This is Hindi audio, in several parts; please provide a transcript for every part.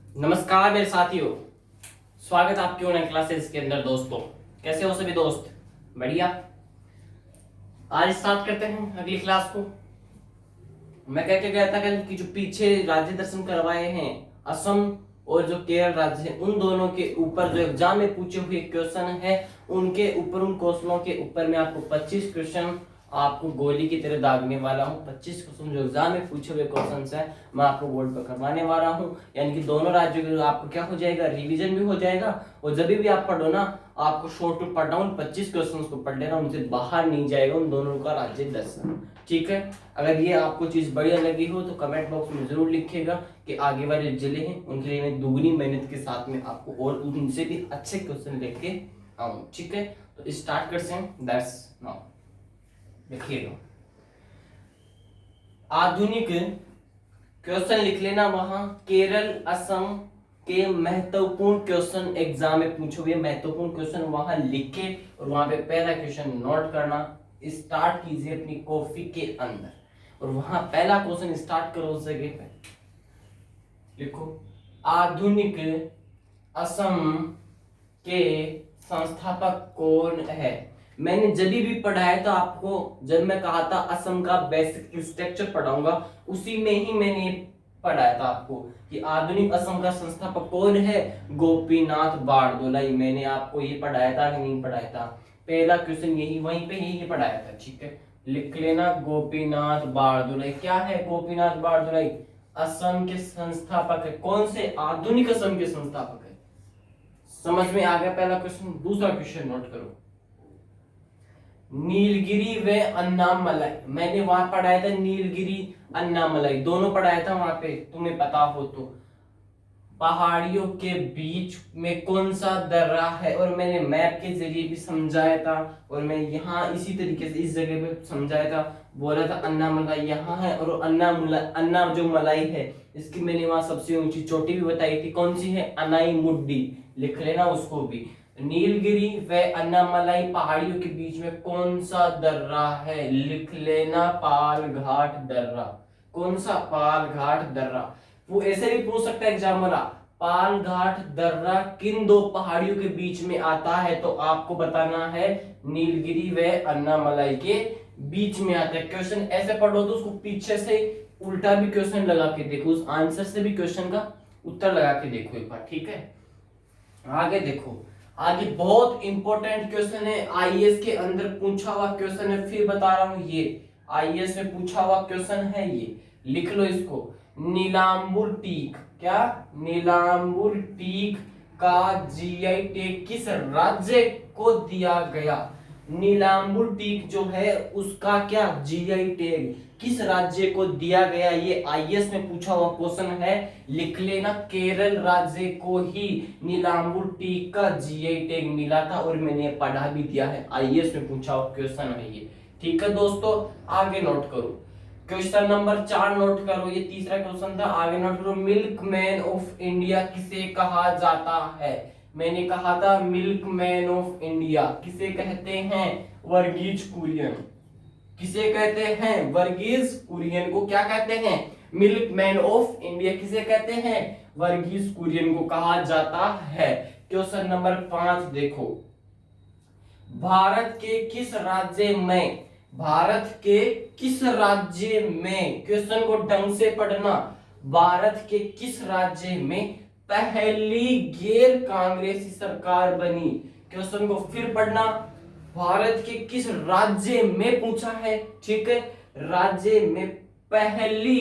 नमस्कार मेरे साथियों, स्वागत आपके ऑनलाइन क्लासेस के अंदर। दोस्तों कैसे हो सभी दोस्त? बढ़िया। आज स्टार्ट करते हैं अगली क्लास को। मैं कह के गया था कल कि जो पीछे राज्य दर्शन करवाए हैं, असम और जो केरल राज्य है, उन दोनों के ऊपर जो एग्जाम में पूछे हुए क्वेश्चन है, उनके ऊपर उन क्वेश्चनों के ऊपर मैं आपको 25 क्वेश्चन आपको गोली की तरह दागने वाला हूँ। 25 क्वेश्चन जो एग्जाम में पूछे हुए क्वेश्चन है मैं आपको बोर्ड पर करवाने वाला हूँ। यानी कि दोनों राज्यों के आपको क्या हो जाएगा, रिवीजन भी हो जाएगा। और जब भी आप पढ़ो ना, आपको शॉर्ट टू पढ़ना, उन 25 क्वेश्चन को पढ़ लेना, उनसे बाहर नहीं जाएगा उन दोनों का राज्य दर्शन। ठीक है। अगर ये आपको चीज बढ़िया लगी हो तो कमेंट बॉक्स में जरूर लिखिएगा कि आगे वाले जिले हैं उनके लिए मैं दुगनी मेहनत के साथ में आपको और उनसे भी अच्छे क्वेश्चन लेके आऊं। ठीक है, तो स्टार्ट करते हैं। दैट्स नाउ देखिएगा, आधुनिक क्वेश्चन लिख लेना वहां। केरल असम के महत्वपूर्ण क्वेश्चन एग्जाम में पूछे हुए महत्वपूर्ण क्वेश्चन वहां लिख के और वहां पे पहला क्वेश्चन नोट करना। स्टार्ट कीजिए अपनी कॉपी के अंदर और वहां पहला क्वेश्चन स्टार्ट करो। उस जगह पे लिखो, आधुनिक असम के संस्थापक कौन है? मैंने जब भी पढ़ाया था आपको, जब मैं कहा था असम का बेसिक स्ट्रक्चर पढ़ाऊंगा, उसी में ही मैंने पढ़ाया था आपको कि आधुनिक असम का संस्थापक कौन है। गोपीनाथ बारदोलाई। मैंने आपको ये पढ़ाया था कि नहीं पढ़ाया था? पहला क्वेश्चन यही वहीं पे ही पढ़ाया था। ठीक है, लिख लेना गोपीनाथ बारदोलाई। क्या है गोपीनाथ बारदोलाई? असम के संस्थापक है। कौन से? आधुनिक असम के संस्थापक है। समझ में आ गया पहला क्वेश्चन। दूसरा क्वेश्चन नोट करो, नीलगिरी व अन्नामलाई। मैंने वहां पढ़ाया था नीलगिरी अन्नामलाई, दोनों पढ़ाया था वहां पे, तुम्हें पता हो तो। पहाड़ियों के बीच में कौन सा दर्रा है, और मैंने मैप के जरिए भी समझाया था। और मैं यहाँ इसी तरीके से इस जगह पे समझाया था, बोला था अन्नामलाई यहाँ है। और अन्ना जो मलाई है, इसकी मैंने वहां सबसे ऊंची चोटी भी बताई थी। कौन सी है? अनाई मुड्डी। लिख लेना उसको भी। नीलगिरी व अन्नामलाई पहाड़ियों के बीच में कौन सा दर्रा है? लिख लेना पाल घाट दर्रा। कौन सा? पाल घाट दर्रा। वो ऐसे भी पूछ सकता है एग्जाम वाला, पाल घाट दर्रा किन दो पहाड़ियों के बीच में आता है? तो आपको बताना है नीलगिरी व अन्नामलाई के बीच में आता है। क्वेश्चन ऐसे पढ़ो तो उसको पीछे से उल्टा भी क्वेश्चन लगा के देखो, उस आंसर से भी क्वेश्चन का उत्तर लगा के देखो एक बार। ठीक है, आगे देखो। आगे बहुत इंपॉर्टेंट क्वेश्चन है, आईएएस के अंदर पूछा हुआ क्वेश्चन है। फिर बता रहा हूं, ये आईएएस में पूछा हुआ क्वेश्चन है। ये लिख लो इसको। नीलांबुर टीक। क्या? नीलांबुर टीक का जीआई टैग किस राज्य को दिया गया? नीलांबुर टीक जो है उसका क्या जीआई टैग किस राज्य को दिया गया? ये आईएएस में पूछा हुआ क्वेश्चन है। लिख लेना, केरल राज्य को ही नीलांबुर टीक का जीआई टैग मिला था, और मैंने पढ़ा भी दिया है। आईएएस में पूछा हुआ क्वेश्चन है ये। ठीक है दोस्तों, आगे नोट करो। क्वेश्चन नंबर 4 नोट करो, ये तीसरा क्वेश्चन था। आगे नोट करो, मिल्क मैन ऑफ इंडिया किसे कहा जाता है? मैंने कहा था मिल्क मैन ऑफ इंडिया किसे कहते हैं? वर्गीज कुरियन। किसे कहते हैं? वर्गीज कुरियन को क्या कहते हैं? मिल्क मैन ऑफ इंडिया किसे कहते हैं? वर्गीज कुरियन को कहा जाता है। क्वेश्चन नंबर 5 देखो, भारत के किस राज्य में, भारत के किस राज्य में, क्वेश्चन को ढंग से पढ़ना, भारत के किस राज्य में पहली गैर कांग्रेसी सरकार बनी? क्वेश्चन को फिर पढ़ना, भारत के किस राज्य में पूछा है। ठीक है, राज्य में पहली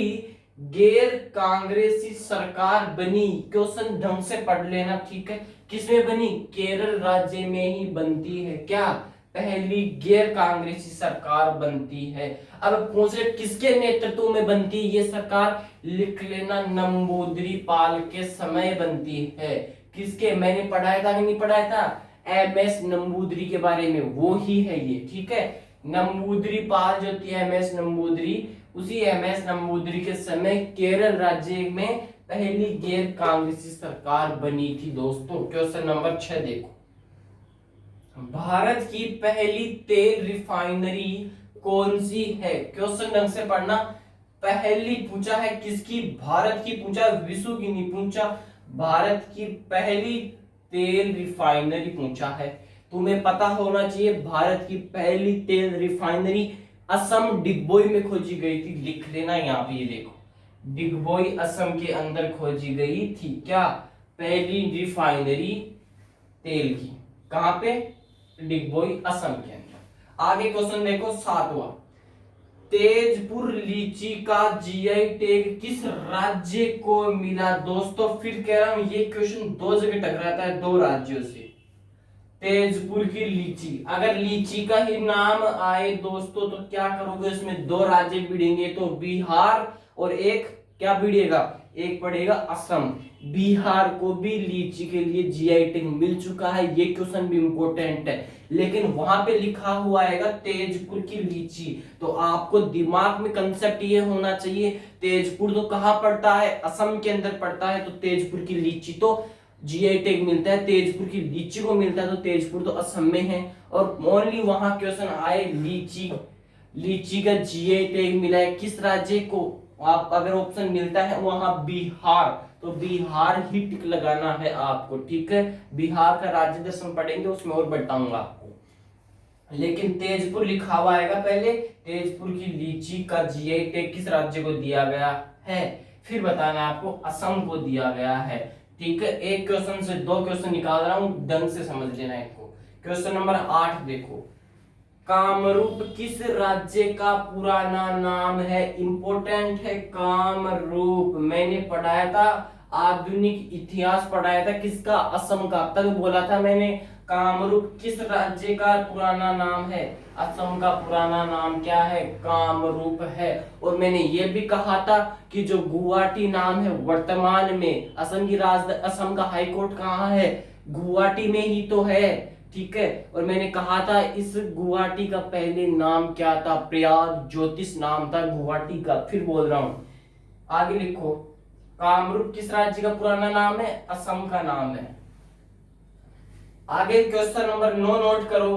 गैर कांग्रेसी सरकार बनी। क्वेश्चन ढंग से पढ़ लेना। ठीक है, किसमें बनी? केरल राज्य में ही बनती है। क्या? पहली गैर कांग्रेसी सरकार बनती है। अब पूछ रहे किसके नेतृत्व में बनती है ये सरकार? लिख लेना, नंबूदरी पाल के समय बनती है। किसके? मैंने पढ़ाया था कि नहीं पढ़ाया था? एमएस नंबूदरी के बारे में, वो ही है ये। ठीक है, नंबूदरी पाल जो थी, एमएस नंबूदरी, उसी एमएस नंबूदरी के समय केरल राज्य में पहली गैर कांग्रेसी सरकार बनी थी। दोस्तों क्वेश्चन नंबर 6 देखो, भारत की पहली तेल रिफाइनरी कौन सी है? क्वेश्चन ढंग से पढ़ना। पहली पूछा है किसकी? भारत की पूछा, विश्व की नहीं पूछा। भारत की पहली तेल रिफाइनरी पूछा है। तुम्हें पता होना चाहिए भारत की पहली तेल रिफाइनरी असम डिगबोई में खोजी गई थी। लिख लेना यहाँ पे, ये देखो, डिगबोई असम के अंदर खोजी गई थी क्या, पहली रिफाइनरी तेल की। कहां पे, डिगबोई असम के अंदर। आगे क्वेश्चन देखो 7वां, तेजपुर लीची का जीआई टैग किस राज्य को मिला। दोस्तों फिर कह रहा हूं, ये क्वेश्चन दो जगह टकराता है, दो राज्यों से। तेजपुर की लीची, अगर लीची का ही नाम आए दोस्तों तो क्या करोगे, इसमें दो राज्य भिड़ेंगे, तो बिहार और एक क्या भिड़ेगा, एक पड़ेगा असम। बिहार को भी लीची के लिए जीआई टैग मिल चुका है, ये क्वेश्चन भी इंपॉर्टेंट है, लेकिन वहां पे लिखा हुआ आएगा तेजपुर की लीची। तो आपको दिमाग में कंसेप्ट ये होना चाहिए, तेजपुर तो कहां पड़ता है, असम के अंदर पड़ता है, तो तेजपुर की लीची तो जीआई टैग मिलता है, तेजपुर की लीची को मिलता है, तो तेजपुर तो असम में है। और ओनली वहां क्वेश्चन आए लीची, लीची का जीआई टैग मिला है किस राज्य को, आप अगर ऑप्शन मिलता है वहां बिहार, तो बिहार ही टिक लगाना है आपको, ठीक है। बिहार का राज्य दर्शन पढ़ेंगे, उसमें और बताऊंगा आपको, लेकिन तेजपुर लिखा हुआ आएगा पहले। तेजपुर की लीची का जीआई टैग किस राज्य को दिया गया है, फिर बताना आपको असम को दिया गया है, ठीक है। एक क्वेश्चन से दो क्वेश्चन निकाल रहा हूं, ढंग से समझ लेना इनको। क्वेश्चन नंबर 8 देखो, कामरूप किस राज्य का पुराना नाम है, इंपॉर्टेंट है कामरूप, मैंने पढ़ाया था, आधुनिक इतिहास पढ़ाया था किसका, असम का, तब बोला था मैंने कामरूप किस राज्य का पुराना नाम है, असम का पुराना नाम क्या है, कामरूप है। और मैंने ये भी कहा था कि जो गुवाहाटी नाम है वर्तमान में असम की राजधानी, असम का हाई कोर्ट कहाँ है, गुवाहाटी में ही तो है, ठीक है। और मैंने कहा था इस गुवाहाटी का पहले नाम क्या था, प्रयाग ज्योतिष नाम था गुवाहाटी का, फिर बोल रहा हूं। आगे लिखो, कामरूप किस राज्य का पुराना नाम है, असम का नाम है। आगे क्वेश्चन नंबर 9 नोट करो,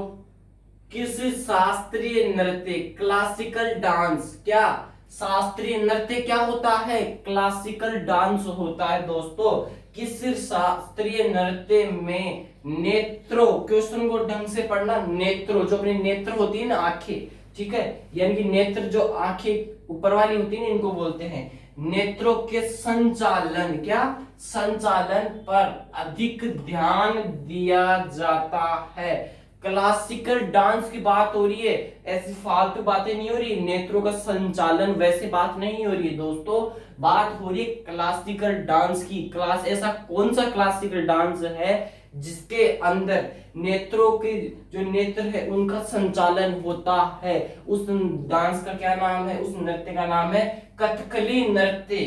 किस शास्त्रीय नृत्य, क्लासिकल डांस, क्या शास्त्रीय नृत्य क्या होता है, क्लासिकल डांस होता है दोस्तों। किस शास्त्रीय नृत्य में नेत्रों, क्वेश्चन को ढंग से पढ़ना, नेत्रों जो अपने नेत्र होती है ना आंखें, ठीक है, यानी कि नेत्र जो आंखें ऊपर वाली होती है ना, इनको बोलते हैं नेत्रों के संचालन, क्या संचालन पर अधिक ध्यान दिया जाता है। क्लासिकल डांस की बात हो रही है, ऐसी फालतू बातें नहीं हो रही, नेत्रों का संचालन वैसे बात नहीं हो रही है दोस्तों, बात हो रही है क्लासिकल डांस की। क्लास, ऐसा कौन सा क्लासिकल डांस है जिसके अंदर नेत्रों के जो नेत्र है उनका संचालन होता है, उस डांस का क्या नाम है, उस नृत्य का नाम है कथकली नृत्य।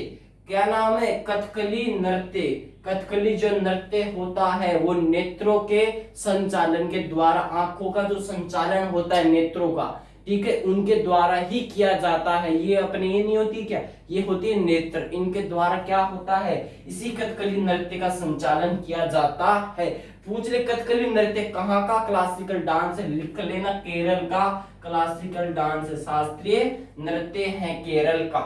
क्या नाम है, कथकली नृत्य। कथकली जो नृत्य होता है वो नेत्रों के संचालन के द्वारा, आंखों का जो संचालन होता है नेत्रों का, ठीक है, उनके द्वारा ही किया जाता है। ये अपने ये नहीं होती क्या, ये होती है नेत्र, इनके द्वारा क्या होता है, इसी कथकली नृत्य का संचालन किया जाता है। पूछ ले कथकली नृत्य कहाँ का क्लासिकल डांस है, लिख लेना केरल का क्लासिकल डांस है, शास्त्रीय नृत्य है केरल का।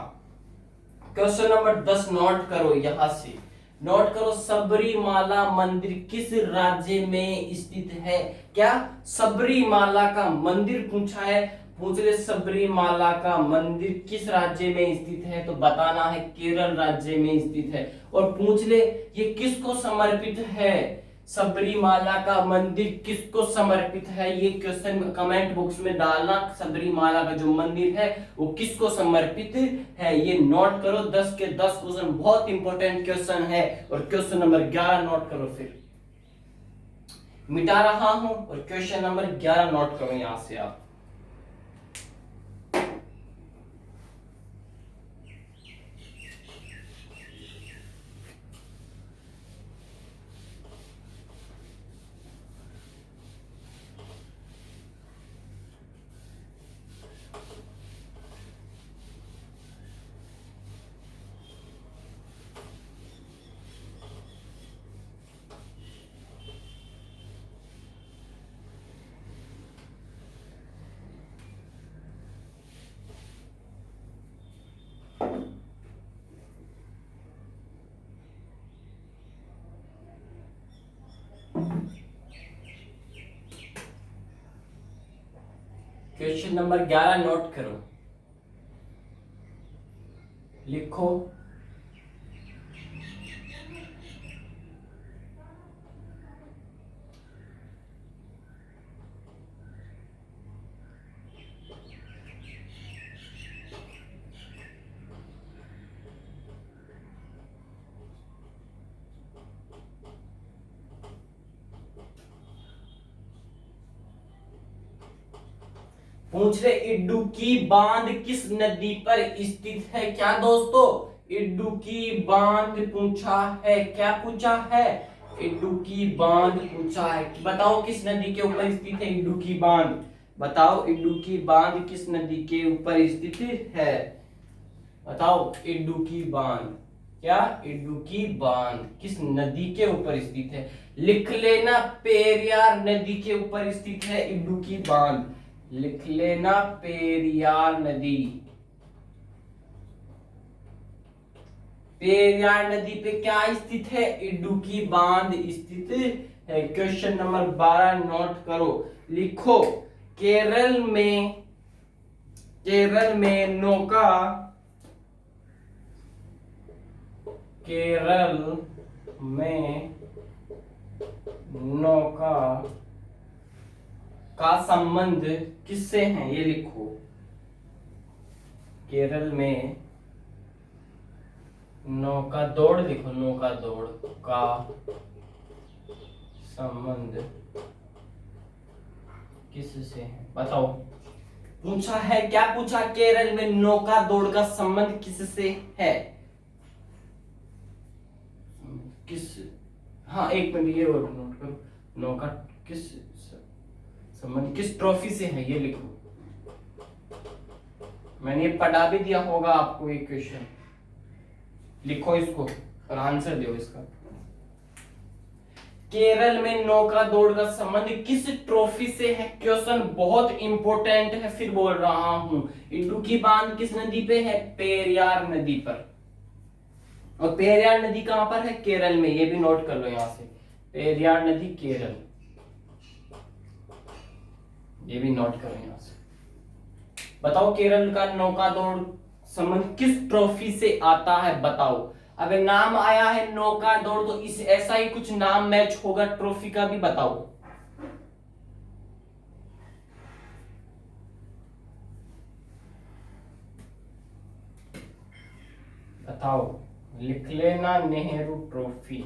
क्वेश्चन नंबर 10 नोट करो, यहां से नोट करो, सबरीमाला मंदिर किस राज्य में स्थित है, क्या सबरीमाला का मंदिर पूछा है, पूछ ले सबरीमाला का मंदिर किस राज्य में स्थित है, तो बताना है केरल राज्य में स्थित है। और पूछ ले ये किसको समर्पित है, सबरीमाला का मंदिर किसको समर्पित है, ये क्वेश्चन कमेंट बॉक्स में डालना, सबरीमाला का जो मंदिर है वो किसको समर्पित है, ये नोट करो। 10 के 10 क्वेश्चन बहुत इंपॉर्टेंट क्वेश्चन है। और क्वेश्चन नंबर 11 नोट करो, फिर मिटा रहा हूं, और क्वेश्चन नंबर 11 नोट करो यहां से आप। क्वेश्चन नंबर 11 नोट करो, लिखो। पूछ रहे इडुक्की बांध किस नदी पर स्थित है। क्या दोस्तों, इडुक्की बांध पूछा है। क्या पूछा है? इडुक्की बांध पूछा है। बताओ किस नदी के ऊपर स्थित है इडुक्की बांध। बताओ इडुक्की बांध किस नदी के ऊपर स्थित है। बताओ इडुक्की बांध, क्या इडुक्की बांध किस नदी के ऊपर स्थित है। लिख लेना, पेरियार नदी के ऊपर स्थित है इडुक्की बांध। लिख लेना, पेरियार नदी। पेरियार नदी पे क्या स्थित है? इडुक्की बांध स्थित है। क्वेश्चन नंबर 12 नोट करो, लिखो। केरल में नौका, केरल में नौका का संबंध किससे है? ये लिखो। केरल में नौका दौड़, लिखो नौका दौड़ का संबंध किससे है? बताओ। पूछा है, क्या पूछा? केरल में नौका दौड़ का संबंध किससे है? किस, हाँ एक मिनट ये और नोट करो। नौका किस संबंध, किस ट्रॉफी से है, ये लिखो। मैंने ये पढ़ा भी दिया होगा आपको ये क्वेश्चन। लिखो इसको और आंसर दो इसका। केरल में नौका दौड़ का संबंध किस ट्रॉफी से है? क्वेश्चन बहुत इंपॉर्टेंट है, फिर बोल रहा हूं। इडुक्की बांध किस नदी पे है? पेरियार नदी पर। और पेरियार नदी कहां पर है? केरल में। ये भी नोट कर लो यहां से, पेरियार नदी केरल। ये भी नोट करो यहां से। बताओ केरल का नौका दौड़ संबंध किस ट्रॉफी से आता है? बताओ। अगर नाम आया है नौका दौड़ तो इस ऐसा ही कुछ नाम मैच होगा ट्रॉफी का भी। बताओ। बताओ, लिख लेना, नेहरू ट्रॉफी।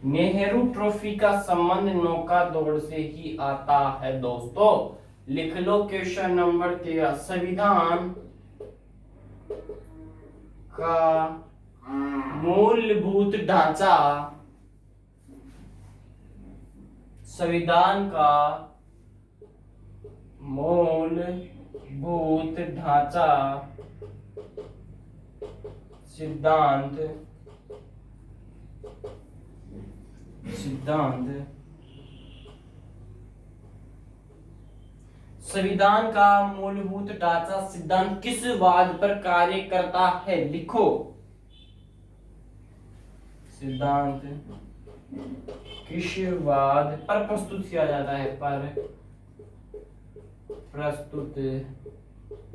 नेहरू ट्रॉफी का संबंध नौका दौड़ से ही आता है दोस्तों। लिख लो क्वेश्चन नंबर 13। संविधान का मूलभूत ढांचा, संविधान का मूलभूत ढांचा, सिद्धांत संविधान का मूलभूत ढांचा सिद्धांत किस वाद पर कार्य करता है? लिखो। सिद्धांत किस वाद पर प्रस्तुत किया जाता है? पर प्रस्तुत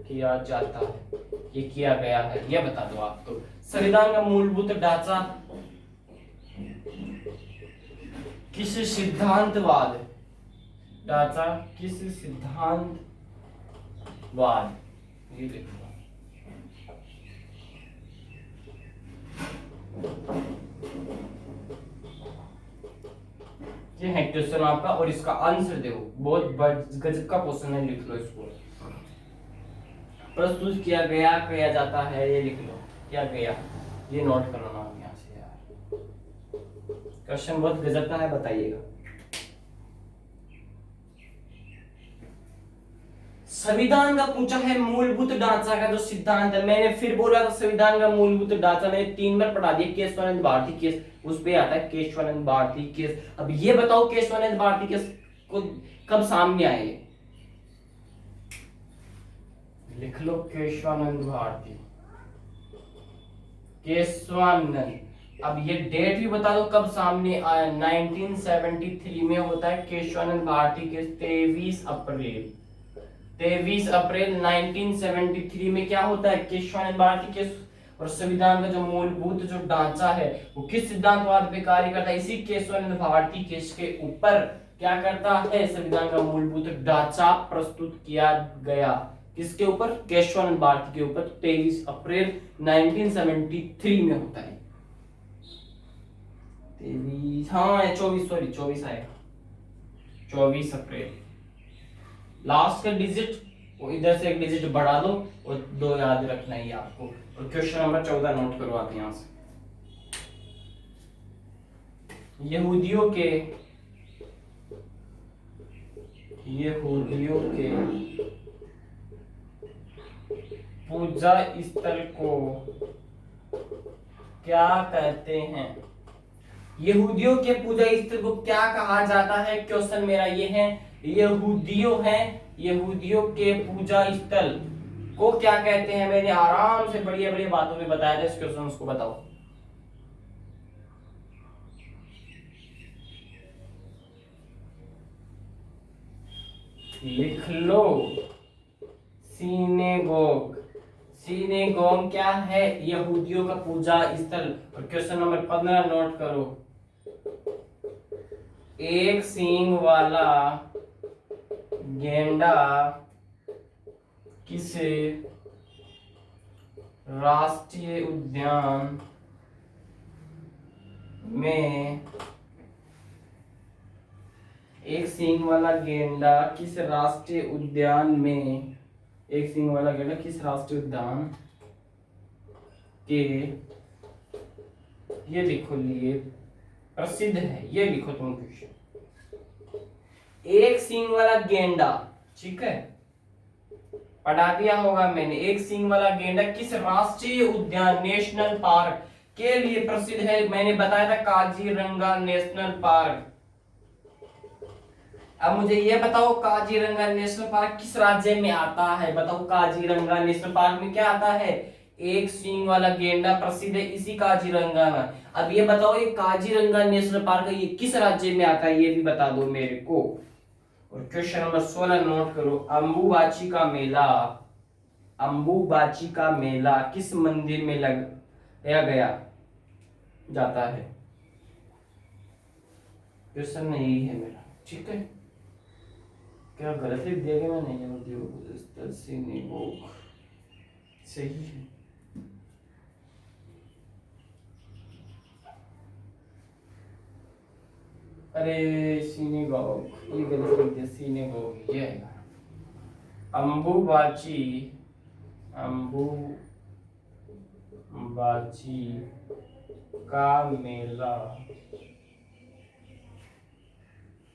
किया जाता है, ये किया गया है, ये बता दो आप तो। संविधान का मूलभूत ढांचा किस सिद्धांतवाद, ढांचा किस सिद्धांतवाद, ये लिखो। ये है क्वेश्चन आपका और इसका आंसर दो। बहुत गजब का क्वेश्चन है, लिख लो इसको। प्रस्तुत किया गया, किया जाता है, ये लिख लो। किया गया, ये नोट करो नाम यहाँ से यार। क्वेश्चन बहुत गजब का है, बताइएगा। संविधान का पूछा है, मूलभूत ढांचा का जो सिद्धांत है। मैंने फिर बोला था संविधान का मूलभूत ढांचा, मैंने 3 बार पढ़ा दिया। केशवानंद भारती केस, उस पे आता है केशवानंद भारती केस। अब ये बताओ केशवानंद भारती केस को कब सामने आए? लिख लो केशवानंद भारती। केशवानंद अब ये डेट भी बता दो कब सामने आया। 1973 में होता है केशवानंद भारती के 23 अप्रैल। 23 अप्रैल 1973 में क्या होता है, केशवानंद भारती के। और संविधान का जो मूलभूत जो ढांचा है वो किस सिद्धांतवाद पे कार्य करता है, इसी केशवानंद भारती केस के ऊपर क्या करता है, संविधान का मूलभूत ढांचा प्रस्तुत किया गया। किसके ऊपर, केशवानंद भारती के ऊपर। 23 अप्रैल 1973 में होता है। 23, हाँ 24, सॉरी 24 आएगा, 24 अप्रैल। लास्ट का डिजिट वो इधर से एक डिजिट बढ़ा दो और 2 याद रखना है आपको। और क्वेश्चन नंबर 14 नोट करो आप यहां से। यहूदियों के पूजा स्थल को क्या कहते हैं। यहूदियों के पूजा स्थल को क्या कहा जाता है, क्वेश्चन मेरा ये है। यहूदियों के पूजा स्थल को क्या कहते हैं। मैंने आराम से बढ़िया बढ़िया बातों में बताया था, इस क्वेश्चन को बताओ। लिख लो, सिनेगोग। सिनेगोग क्या है, यहूदियों का पूजा स्थल। और क्वेश्चन नंबर 15 नोट करो। एक सींग वाला गेंडा किस राष्ट्रीय उद्यान में, एक सींग वाला गेंडा किस राष्ट्रीय उद्यान में, एक सींग वाला गेंडा किस राष्ट्रीय उद्यान के, ये लिखो, लिए प्रसिद्ध है, ये लिखो तुम क्वेश्चन। एक सींग वाला गेंडा, ठीक है, पढ़ा दिया होगा मैंने। एक सींग वाला गेंडा किस राष्ट्रीय उद्यान, नेशनल पार्क के लिए प्रसिद्ध है। मैंने बताया था काजीरंगा नेशनल पार्क। अब मुझे ये बताओ काजीरंगा नेशनल पार्क किस राज्य में आता है, बताओ। काजीरंगा नेशनल पार्क में क्या आता है, एक सींग वाला गेंडा प्रसिद्ध है इसी काजीरंगा में। अब ये बताओ ये काजीरंगा नेशनल पार्क है, ये किस राज्य में आता है, ये भी बता दो मेरे को। और क्वेश्चन नंबर 16 नोट करो। अंबुबाची का मेला किस मंदिर में लगाया गया जाता है। क्वेश्चन यही है मेरा, ठीक है। क्या गलत लिख दिया गया मैंने, उद्योग सिनेगोग सही है। अरे सिनेगोग, ये गलत लिख दिया, सिनेगोग ये है। अंबुबाची का मेला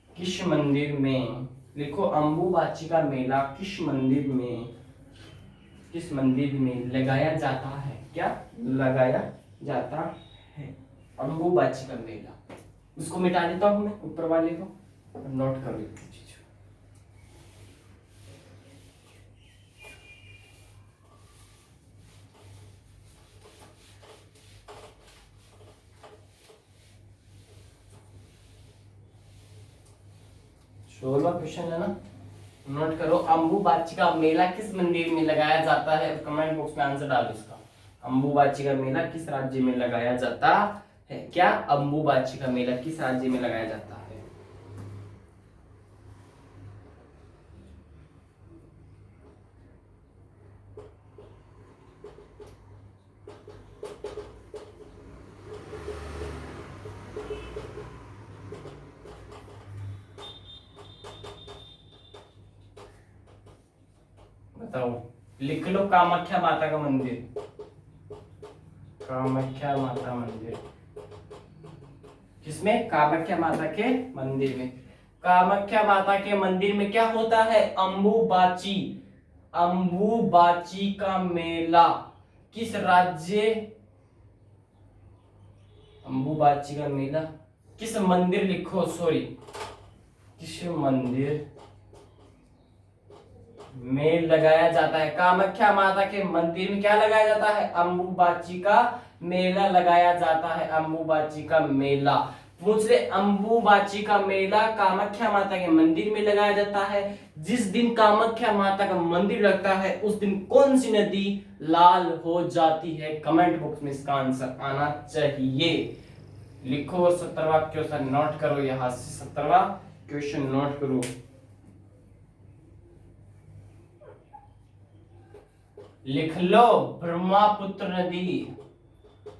किस मंदिर में, लिखो अंबुबाची का मेला किस मंदिर में लगाया जाता है, क्या लगाया जाता है, अंबुबाची का मेला। उसको मिटा देता हूं मैं, ऊपर वाले को नोट कर लीजिए। 16वां क्वेश्चन है ना, नोट करो। अंबुबाची का मेला किस मंदिर में लगाया जाता है, कमेंट बॉक्स में आंसर डालो इसका। अंबुबाची का मेला किस राज्य में लगाया जाता है, क्या अंबुबाची का मेला किस राज्य में लगाया जाता है। बताओ, लिख लो कामाख्या माता का मंदिर। कामाख्या माता मंदिर किसमें, कामाख्या माता के मंदिर में। कामाख्या माता के मंदिर में क्या होता है, अंबुबाची का मेला किस राज्य, अंबुबाची का मेला किस मंदिर, लिखो सॉरी, किस मंदिर में लगाया जाता है। कामाख्या माता के मंदिर में क्या लगाया जाता है? अम्बुबाची का मेला लगाया जाता है। अम्बुबाची का मेला। पूछ रहे अम्बुबाची का मेला कामाख्या माता के मंदिर में लगाया जाता है। जिस दिन कामाख्या माता का मंदिर लगता है उस दिन कौन सी नदी लाल हो जाती है? कमेंट बॉक्स में इसका आंसर आना चाहिए। लिखो 17वां क्वेश्चन नोट करो, यहां से 17वां क्वेश्चन नोट करो। लिख लो ब्रह्मपुत्र नदी।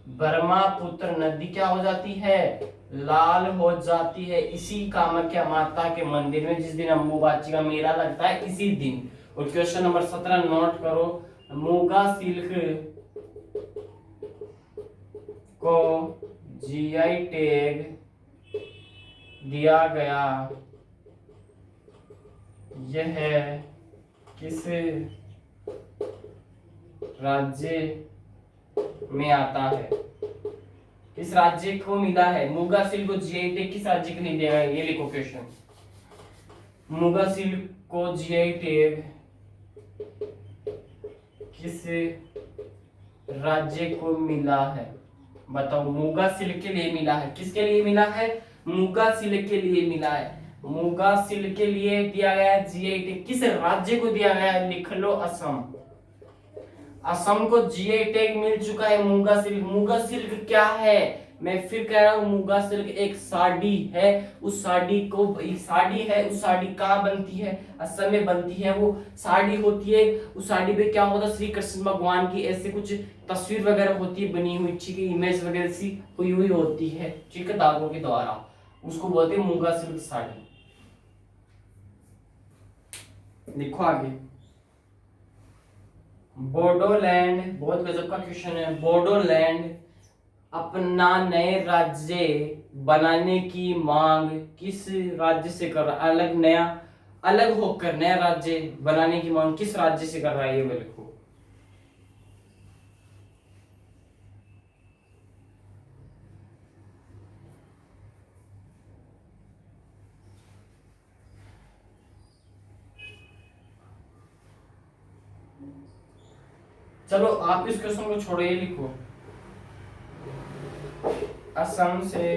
ब्रह्मपुत्र नदी क्या हो जाती है? लाल हो जाती है इसी कामाख्या माता के मंदिर में जिस दिन अम्बुबाची का मेला लगता है इसी दिन। और क्वेश्चन नंबर 17 नोट करो। मुगा सिल्क को जीआई टैग दिया गया, यह किस राज्य में आता है? किस राज्य को मिला है? मुगा सिल्क को जीआई टैग किस राज्य को नहीं दिया है? ये लिखो क्वेश्चन। मुगा सिल्क को जीआई टैग किस राज्य को मिला है? बताओ। मुगा सिल्क के लिए मिला है। किसके लिए मिला है? मुगा सिल्क के लिए मिला है। मुगा सिल्क के लिए दिया गया जीआई टैग। किस राज्य को दिया गया है? लिख लो असम। असम को जीआई टैग मिल चुका है मुगा सिल्क। मुगा सिल्क क्या है? मैं फिर कह रहा हूं, मुगा सिल्क एक साड़ी है। उस साड़ी को साड़ी है, उस साड़ी कहाँ बनती है? असम में बनती है। वो साड़ी होती है, उस साड़ी पे क्या होता है? श्री कृष्ण भगवान की ऐसे कुछ तस्वीर वगैरह होती है बनी हुई, ठीक है, इमेज वगैरह सी हुई हुई होती है, ठीक है, धागों के द्वारा। उसको बोलते हैं मुगा सिल्क साड़ी। लिखो आगे। बोडोलैंड, बहुत गजब का क्वेश्चन है। बोडोलैंड अपना नए राज्य बनाने की मांग किस राज्य से कर रहा है? अलग नया, अलग होकर नया राज्य बनाने की मांग किस राज्य से कर रहा है? ये भी लिखो। चलो आप इस क्वेश्चन को छोड़ो, ये लिखो। असम से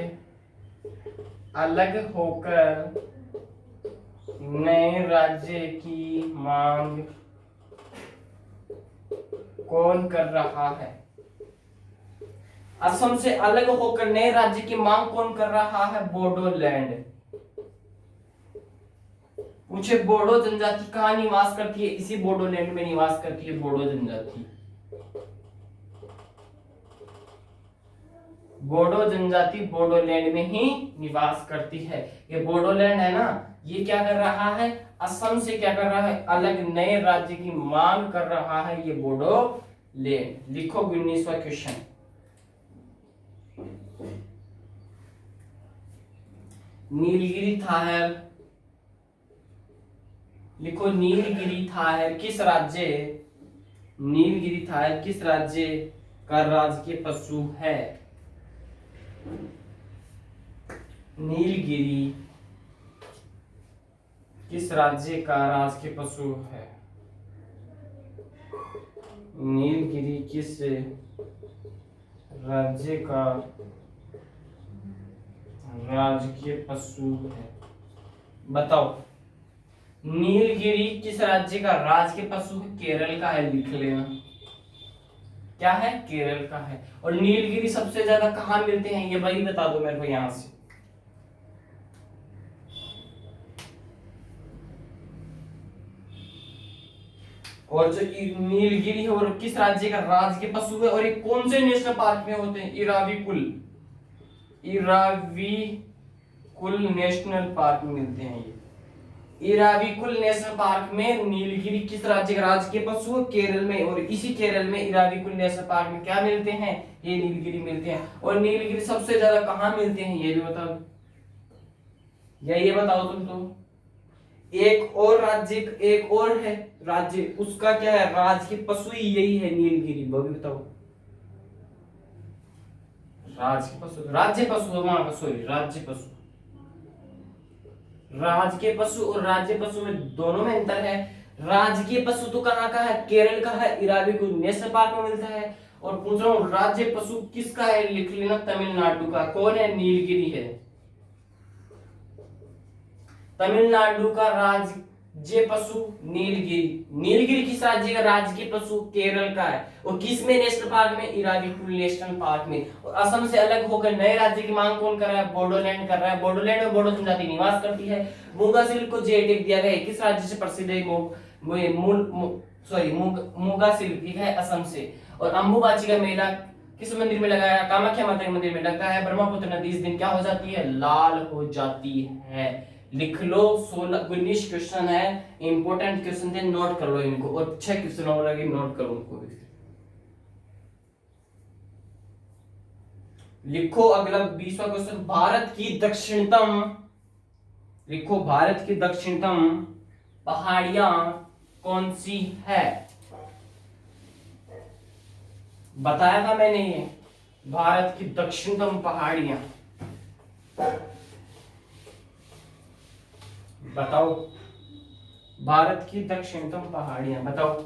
अलग होकर नए राज्य की मांग कौन कर रहा है? असम से अलग होकर नए राज्य की मांग कौन कर रहा है? बोडोलैंड। पूछे बोडो जनजाति कहाँ निवास करती है? इसी बोडोलैंड में निवास करती है बोडो जनजाति। बोडो जनजाति बोडोलैंड में ही निवास करती है। ये बोडोलैंड है ना, ये क्या कर रहा है? असम से क्या कर रहा है? अलग नए राज्य की मांग कर रहा है, ये बोडोलैंड। लिखो 19वां क्वेश्चन। नीलगिरी थाहर। लिखो नीलगिरी थाहर किस राज्य, नीलगिरी थाहर किस राज्य का राजकीय पशु है? नीलगिरी किस राज्य का राजकीय पशु है? नीलगिरी किस राज्य का राजकीय पशु है? बताओ। नीलगिरी किस राज्य का राजकीय पशु है? केरल का है, लिख लेना। क्या है? केरल का है। और नीलगिरी सबसे ज्यादा कहां मिलते हैं? ये भाई बता दो मेरे को यहां से। और जो नीलगिरी है और किस राज्य का राजकीय पशु है? और ये कौन से नेशनल पार्क में होते हैं? इराविकुल, इराविकुल नेशनल पार्क में मिलते हैं ये। इराविकुल नेशनल पार्क में नीलगिरी किस राज्य का राजकीय पशु है? केरल में। और इसी केरल में इराविकुल नेशनल पार्क में क्या मिलते हैं? ये नीलगिरी मिलते हैं। और नीलगिरी सबसे ज्यादा कहां मिलते हैं? ये भी बताओ, या ये बताओ तुम तो। एक और राज्य, एक और है राज्य, उसका क्या है? राजकीय पशु ही यही है नीलगिरी। वो भी बताओ। राज्य पशु, राज्य पशु वहां का, सॉरी, राज्य पशु। राज्य पशु और राज्य पशु में दोनों में अंतर है। राजकीय पशु तो कहाँ का है, केरल का है, इराविकुलम नेशनल पार्क में मिलता है। और पूछ रहा हूँ राज्य पशु किसका है, लिख लेना तमिलनाडु का। कौन है, नीलगिरी है। तमिलनाडु का राज्य पशु नीलगिरी। नीलगिरी किस राज्य का राज्य पशु, केरल का है। और किस में, नेशनल पार्क में, इराविकुलम नेशनल पार्क में। और असम से अलग होकर नए राज्य की मांग कौन कर रहा है, बोडोलैंड कर रहा है। बोडोलैंड में बोडो जनजाति निवास करती है। मूंगा सिल्क को जे टैग दिया गया है, किस राज्य से प्रसिद्ध है, मूंगा सिल्क है असम से। और अंबुबाची का मेला किस मंदिर में लगाया, कामाख्या माता के मंदिर में लगता है। ब्रह्मपुत्र नदी इस दिन क्या हो जाती है, लाल हो जाती है। लिख लो, 19 क्वेश्चन है, इंपॉर्टेंट क्वेश्चन थे, नोट कर लो इनको। और 6 क्वेश्चन और लगे, नोट करो उनको भी। लिखो अगला 20वां क्वेश्चन, भारत की दक्षिणतम, लिखो भारत की दक्षिणतम पहाड़ियां कौन सी है। बताया था मैंने ये, भारत की दक्षिणतम पहाड़ियां, बताओ। भारत की दक्षिणतम पहाड़ियां बताओ।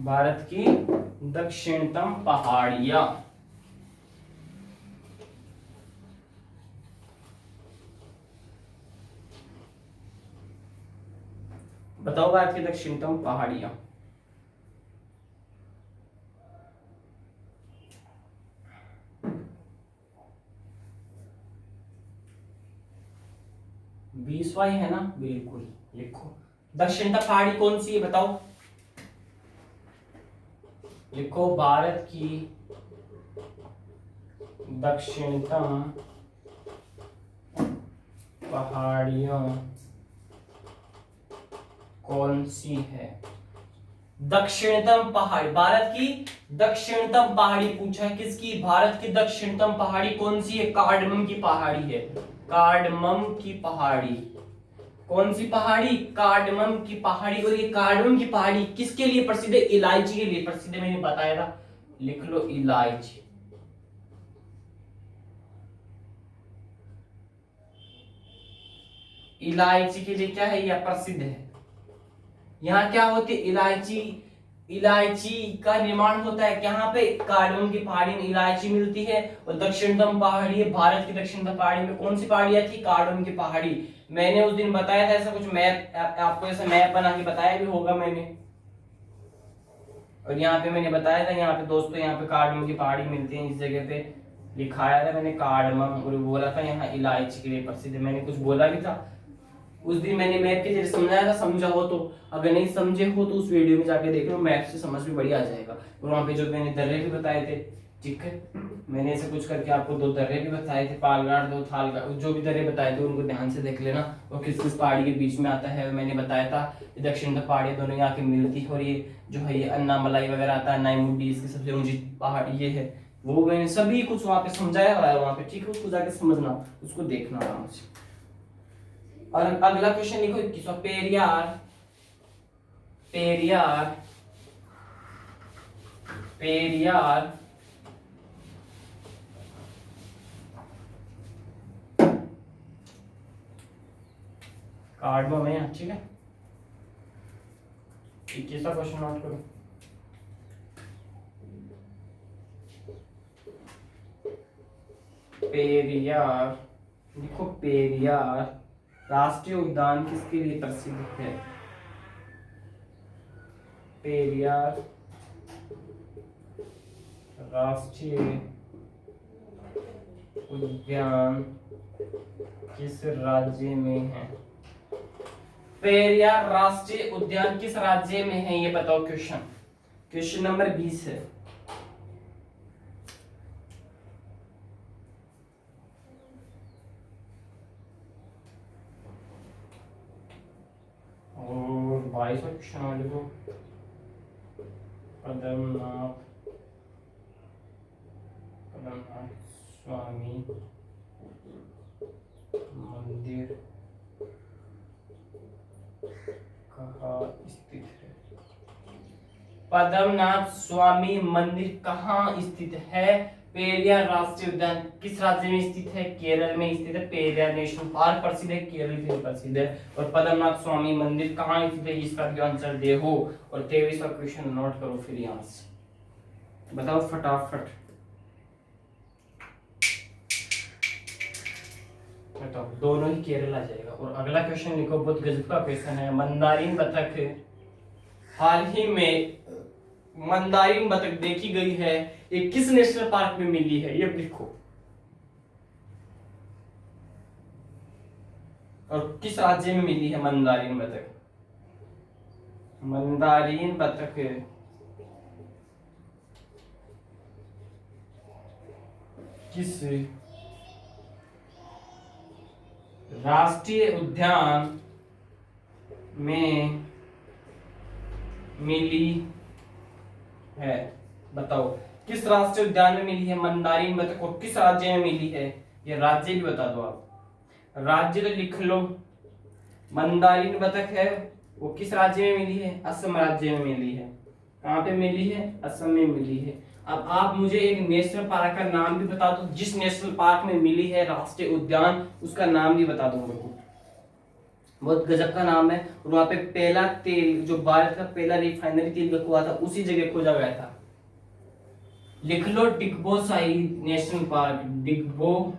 भारत की दक्षिणतम पहाड़ियां, बताओ भारत की दक्षिणतम पहाड़ियां। बीसवा ही है ना, बिल्कुल। लिखो दक्षिणतम पहाड़ी कौन सी है, बताओ। लिखो भारत की दक्षिणतम पहाड़ियां कौन सी है। दक्षिणतम पहाड़ी, भारत की दक्षिणतम पहाड़ी पूछा है, किसकी, भारत की दक्षिणतम पहाड़ी कौन सी है, कार्डमम की पहाड़ी है। कार्डमम की पहाड़ी, कौन सी पहाड़ी, कार्डमम की पहाड़ी। और ये कार्डमम की पहाड़ी किसके लिए प्रसिद्ध है, इलायची के लिए प्रसिद्ध है, मैंने बताया था। लिख लो इलायची। इलायची के लिए क्या है, यह प्रसिद्ध है। यहाँ क्या होती है, इलायची, इलायची का निर्माण होता है कहाँ पे, कार्डमम की पहाड़ी में इलायची मिलती है। और दक्षिणतम पहाड़ी है, भारत की दक्षिणतम पहाड़ी में कौन सी पहाड़ियां थी, कार्डमम की पहाड़ी। मैंने उस दिन बताया था, ऐसा कुछ मैप आपको ऐसा मैप बना के बताया भी होगा मैंने। और यहाँ पे मैंने बताया था, यहाँ पे दोस्तों, यहाँ पे कार्डमम की पहाड़ी मिलती है, इस जगह पे लिखाया था मैंने कार्डमम। और बोला था यहाँ इलायची के लिए प्रसिद्ध है, मैंने कुछ बोला भी था उस दिन। मैंने मैप के जरिए समझाया था, समझा हो तो। अगर नहीं समझे हो तो उस वीडियो में जाके देख लो, मैप से समझ भी बढ़िया आ जाएगा। और वहाँ पे जो मैंने दर्रे भी बताए थे, ठीक है, मैंने ऐसे कुछ करके आपको 2 दर्रे भी बताए थे, पालघाट 2 थालघाट, जो भी दर्रे बताए थे उनको ध्यान से देख लेना। और किस किस पहाड़ी के बीच में आता है, मैंने बताया था। दक्षिण तक पहाड़ी दोनों यहाँ की मिलती है। और ये जो है ये अन्नामलाई वगैरह आता है, नाईमुड्डी इसकी सबसे ऊंची पहाड़ ये है, वो मैंने सभी कुछ वहाँ पे समझाया हुआ है वहाँ पे, ठीक है। उसको जाके समझना, उसको देखना आराम से। और अगला क्वेश्चन लिखो 21वां, पेरियार, पेरियार, पेरियार कार्डमम है, ठीक है। 21वां क्वेश्चन नोट करो। पेरियार, लिखो पेरियार राष्ट्रीय उद्यान किसके लिए प्रसिद्ध है। पेरियार राष्ट्रीय उद्यान किस राज्य में है। पेरियार राष्ट्रीय उद्यान किस राज्य में है, ये बताओ। क्वेश्चन, क्वेश्चन नंबर 20 है। और 22वां क्वेश्चन वाले को, पद्मनाभ, पद्मनाभ स्वामी मंदिर कहाँ स्थित है। पद्मनाभ स्वामी मंदिर कहाँ स्थित है, पेरियार राष्ट्रीय उद्यान किस राज्य में स्थित है? केरल में स्थित है। पेरियार नेशनल पार्क प्रसिद्ध है, केरल के लिए प्रसिद्ध है। और पद्मनाभ स्वामी मंदिर कहाँ स्थित है? इसका भी आंसर दे हो। और 23वां क्वेश्चन नोट करो फिर यहाँ से, बताओ फटाफट बताओ। दोनों ही केरल आ जाएगा। और अगला क्वेश्चन लिखो, बहुत गजब का क्वेश्चन है। मंदारिन बतख हाल ही में मंदारिन बतख देखी गई है, ये किस नेशनल पार्क में मिली है? ये लिखो। और किस राज्य में मिली है मंदारिन बतख? मंदारिन बतख किस राष्ट्रीय उद्यान में मिली है? बताओ किस राष्ट्रीय उद्यान में मिली है मंदारिन बतख और किस राज्य में मिली है? ये राज्य भी बता दो आप। राज्य तो लिख लो। मंदारिन बतख है वो किस राज्य में मिली है? असम राज्य में मिली है। कहाँ पे मिली है? असम में मिली है। अब आप मुझे एक नेशनल पार्क का नाम भी बता दो, जिस नेशनल पार्क में मिली है राष्ट्रीय उद्यान, उसका नाम भी बता दो मेरे को। बहुत गजब का नाम है। और वहां पे पहला तेल, जो भारत का पहला रिफाइनरी तेल हुआ था, उसी जगह खोजा गया था। लिख लो डिगबोसाई नेशनल पार्क। डिगबो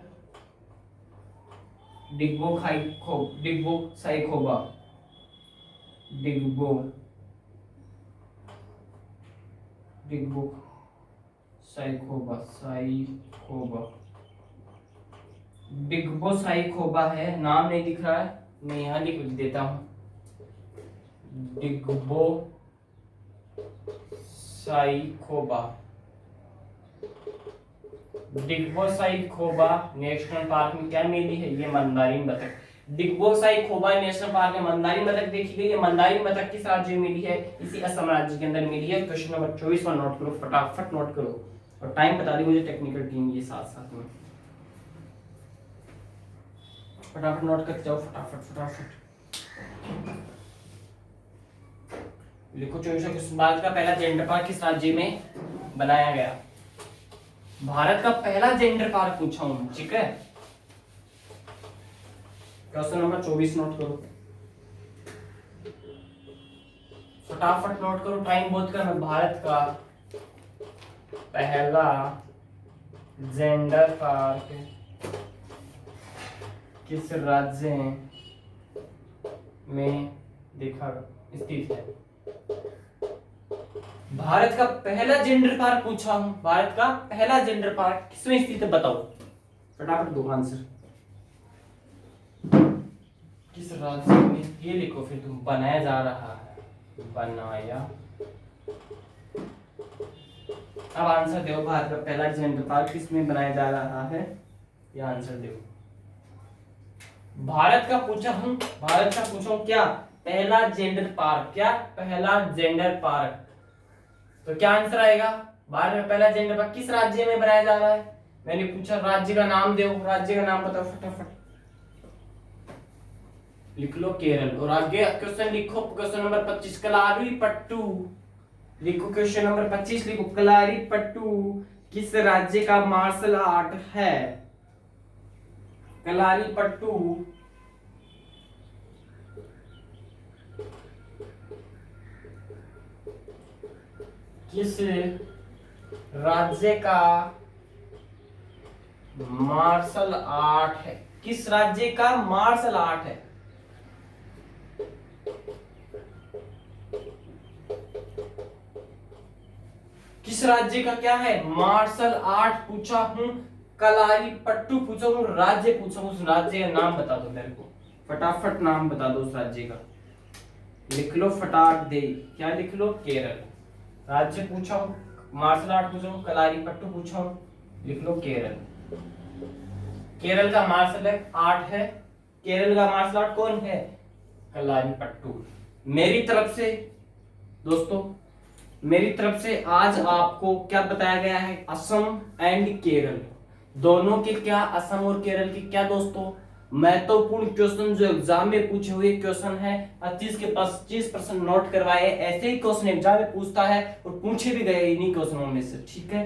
साइखोबा है। नाम नहीं दिख रहा है, मैं यहाँ लिख देता हूँ। डिगबो साइखोबा नेशनल पार्क में क्या मिली है? ये मंदारिन बतख। डिगबो साइखोबा नेशनल पार्क में मंदारिन बतख देखी गई है। मंदारिन बतख किस राज्य में मिली है? इसी असम राज्य के अंदर मिली है। क्वेश्चन नंबर 24 नोट करो, फटाफट नोट करो। और टाइम बता दी मुझे टेक्निकल टीम ये साथ साथ में। फटाफट नोट करके जाओ, फटाफट लिखो। 24 भारत का पहला जेंडर पार्क किस राज्य में बनाया गया? भारत का पहला जेंडर पार्क पूछा हूं, ठीक है। क्वेश्चन नंबर 24 नोट करो, फटाफट नोट करो, टाइम बहुत कम है। भारत का पहला जेंडर पार्क किस राज्य में देखा स्थित है? भारत का पहला जेंडर पार्क पूछा हूं। भारत का पहला जेंडर पार्क किसमें स्थित है? बताओ फटाफट दो आंसर। किस राज्य में? ये लिखो फिर तुम। बनाया जा रहा है, बनाया। अब आंसर दो। भारत का पहला जेंडर पार्क किसमें बनाया जा रहा है? ये आंसर दो। भारत का पूछा हूं, भारत का पूछा हूं क्या? पहला जेंडर पार्क। क्या? पहला जेंडर पार्क। तो क्या आंसर आएगा? भारत में पहला जेंडर पार्क किस राज्य में बनाया जा रहा है? मैंने पूछा राज्य का नाम दो, राज्य का नाम बताओ फटाफट। लिख लो केरल। और आगे क्वेश्चन लिखो, क्वेश्चन नंबर 25 कलारीपट्टू लिखो। क्वेश्चन नंबर 25 लिखो, कलारीपट्टू किस राज्य का मार्शल आर्ट है? कलारीपट्टू किस राज्य का मार्शल आर्ट है? किस राज्य का मार्शल आर्ट है? किस राज्य का क्या है? मार्शल आर्ट पूछा हूं, कलारीपट्टू पूछा हूं, राज्य पूछा हूं। उस राज्य का नाम बता दो मेरे को, फटाफट नाम बता दो उस राज्य का। लिख लो फटाफट दे। क्या लिख लो? केरल। राज्य पूछा हूं, मार्शल आर्ट पूछा हूं, कलारीपट्टू पूछा हूं, लिख लो केरल। केरल का मार्शल आर्ट है, केरल का मार्शल आर्ट कौन है? कलारीपट्टू। मेरी तरफ से दोस्तों, मेरी तरफ से आज आपको क्या बताया गया है? असम एंड केरल दोनों के क्या, असम और केरल के क्या दोस्तों महत्वपूर्ण क्वेश्चन जो एग्जाम में पूछे हुए क्वेश्चन है। 25 के 25% नोट करवाए। ऐसे ही क्वेश्चन एग्जाम में पूछता है और पूछे भी गए इन्हीं क्वेश्चनों में से, ठीक है।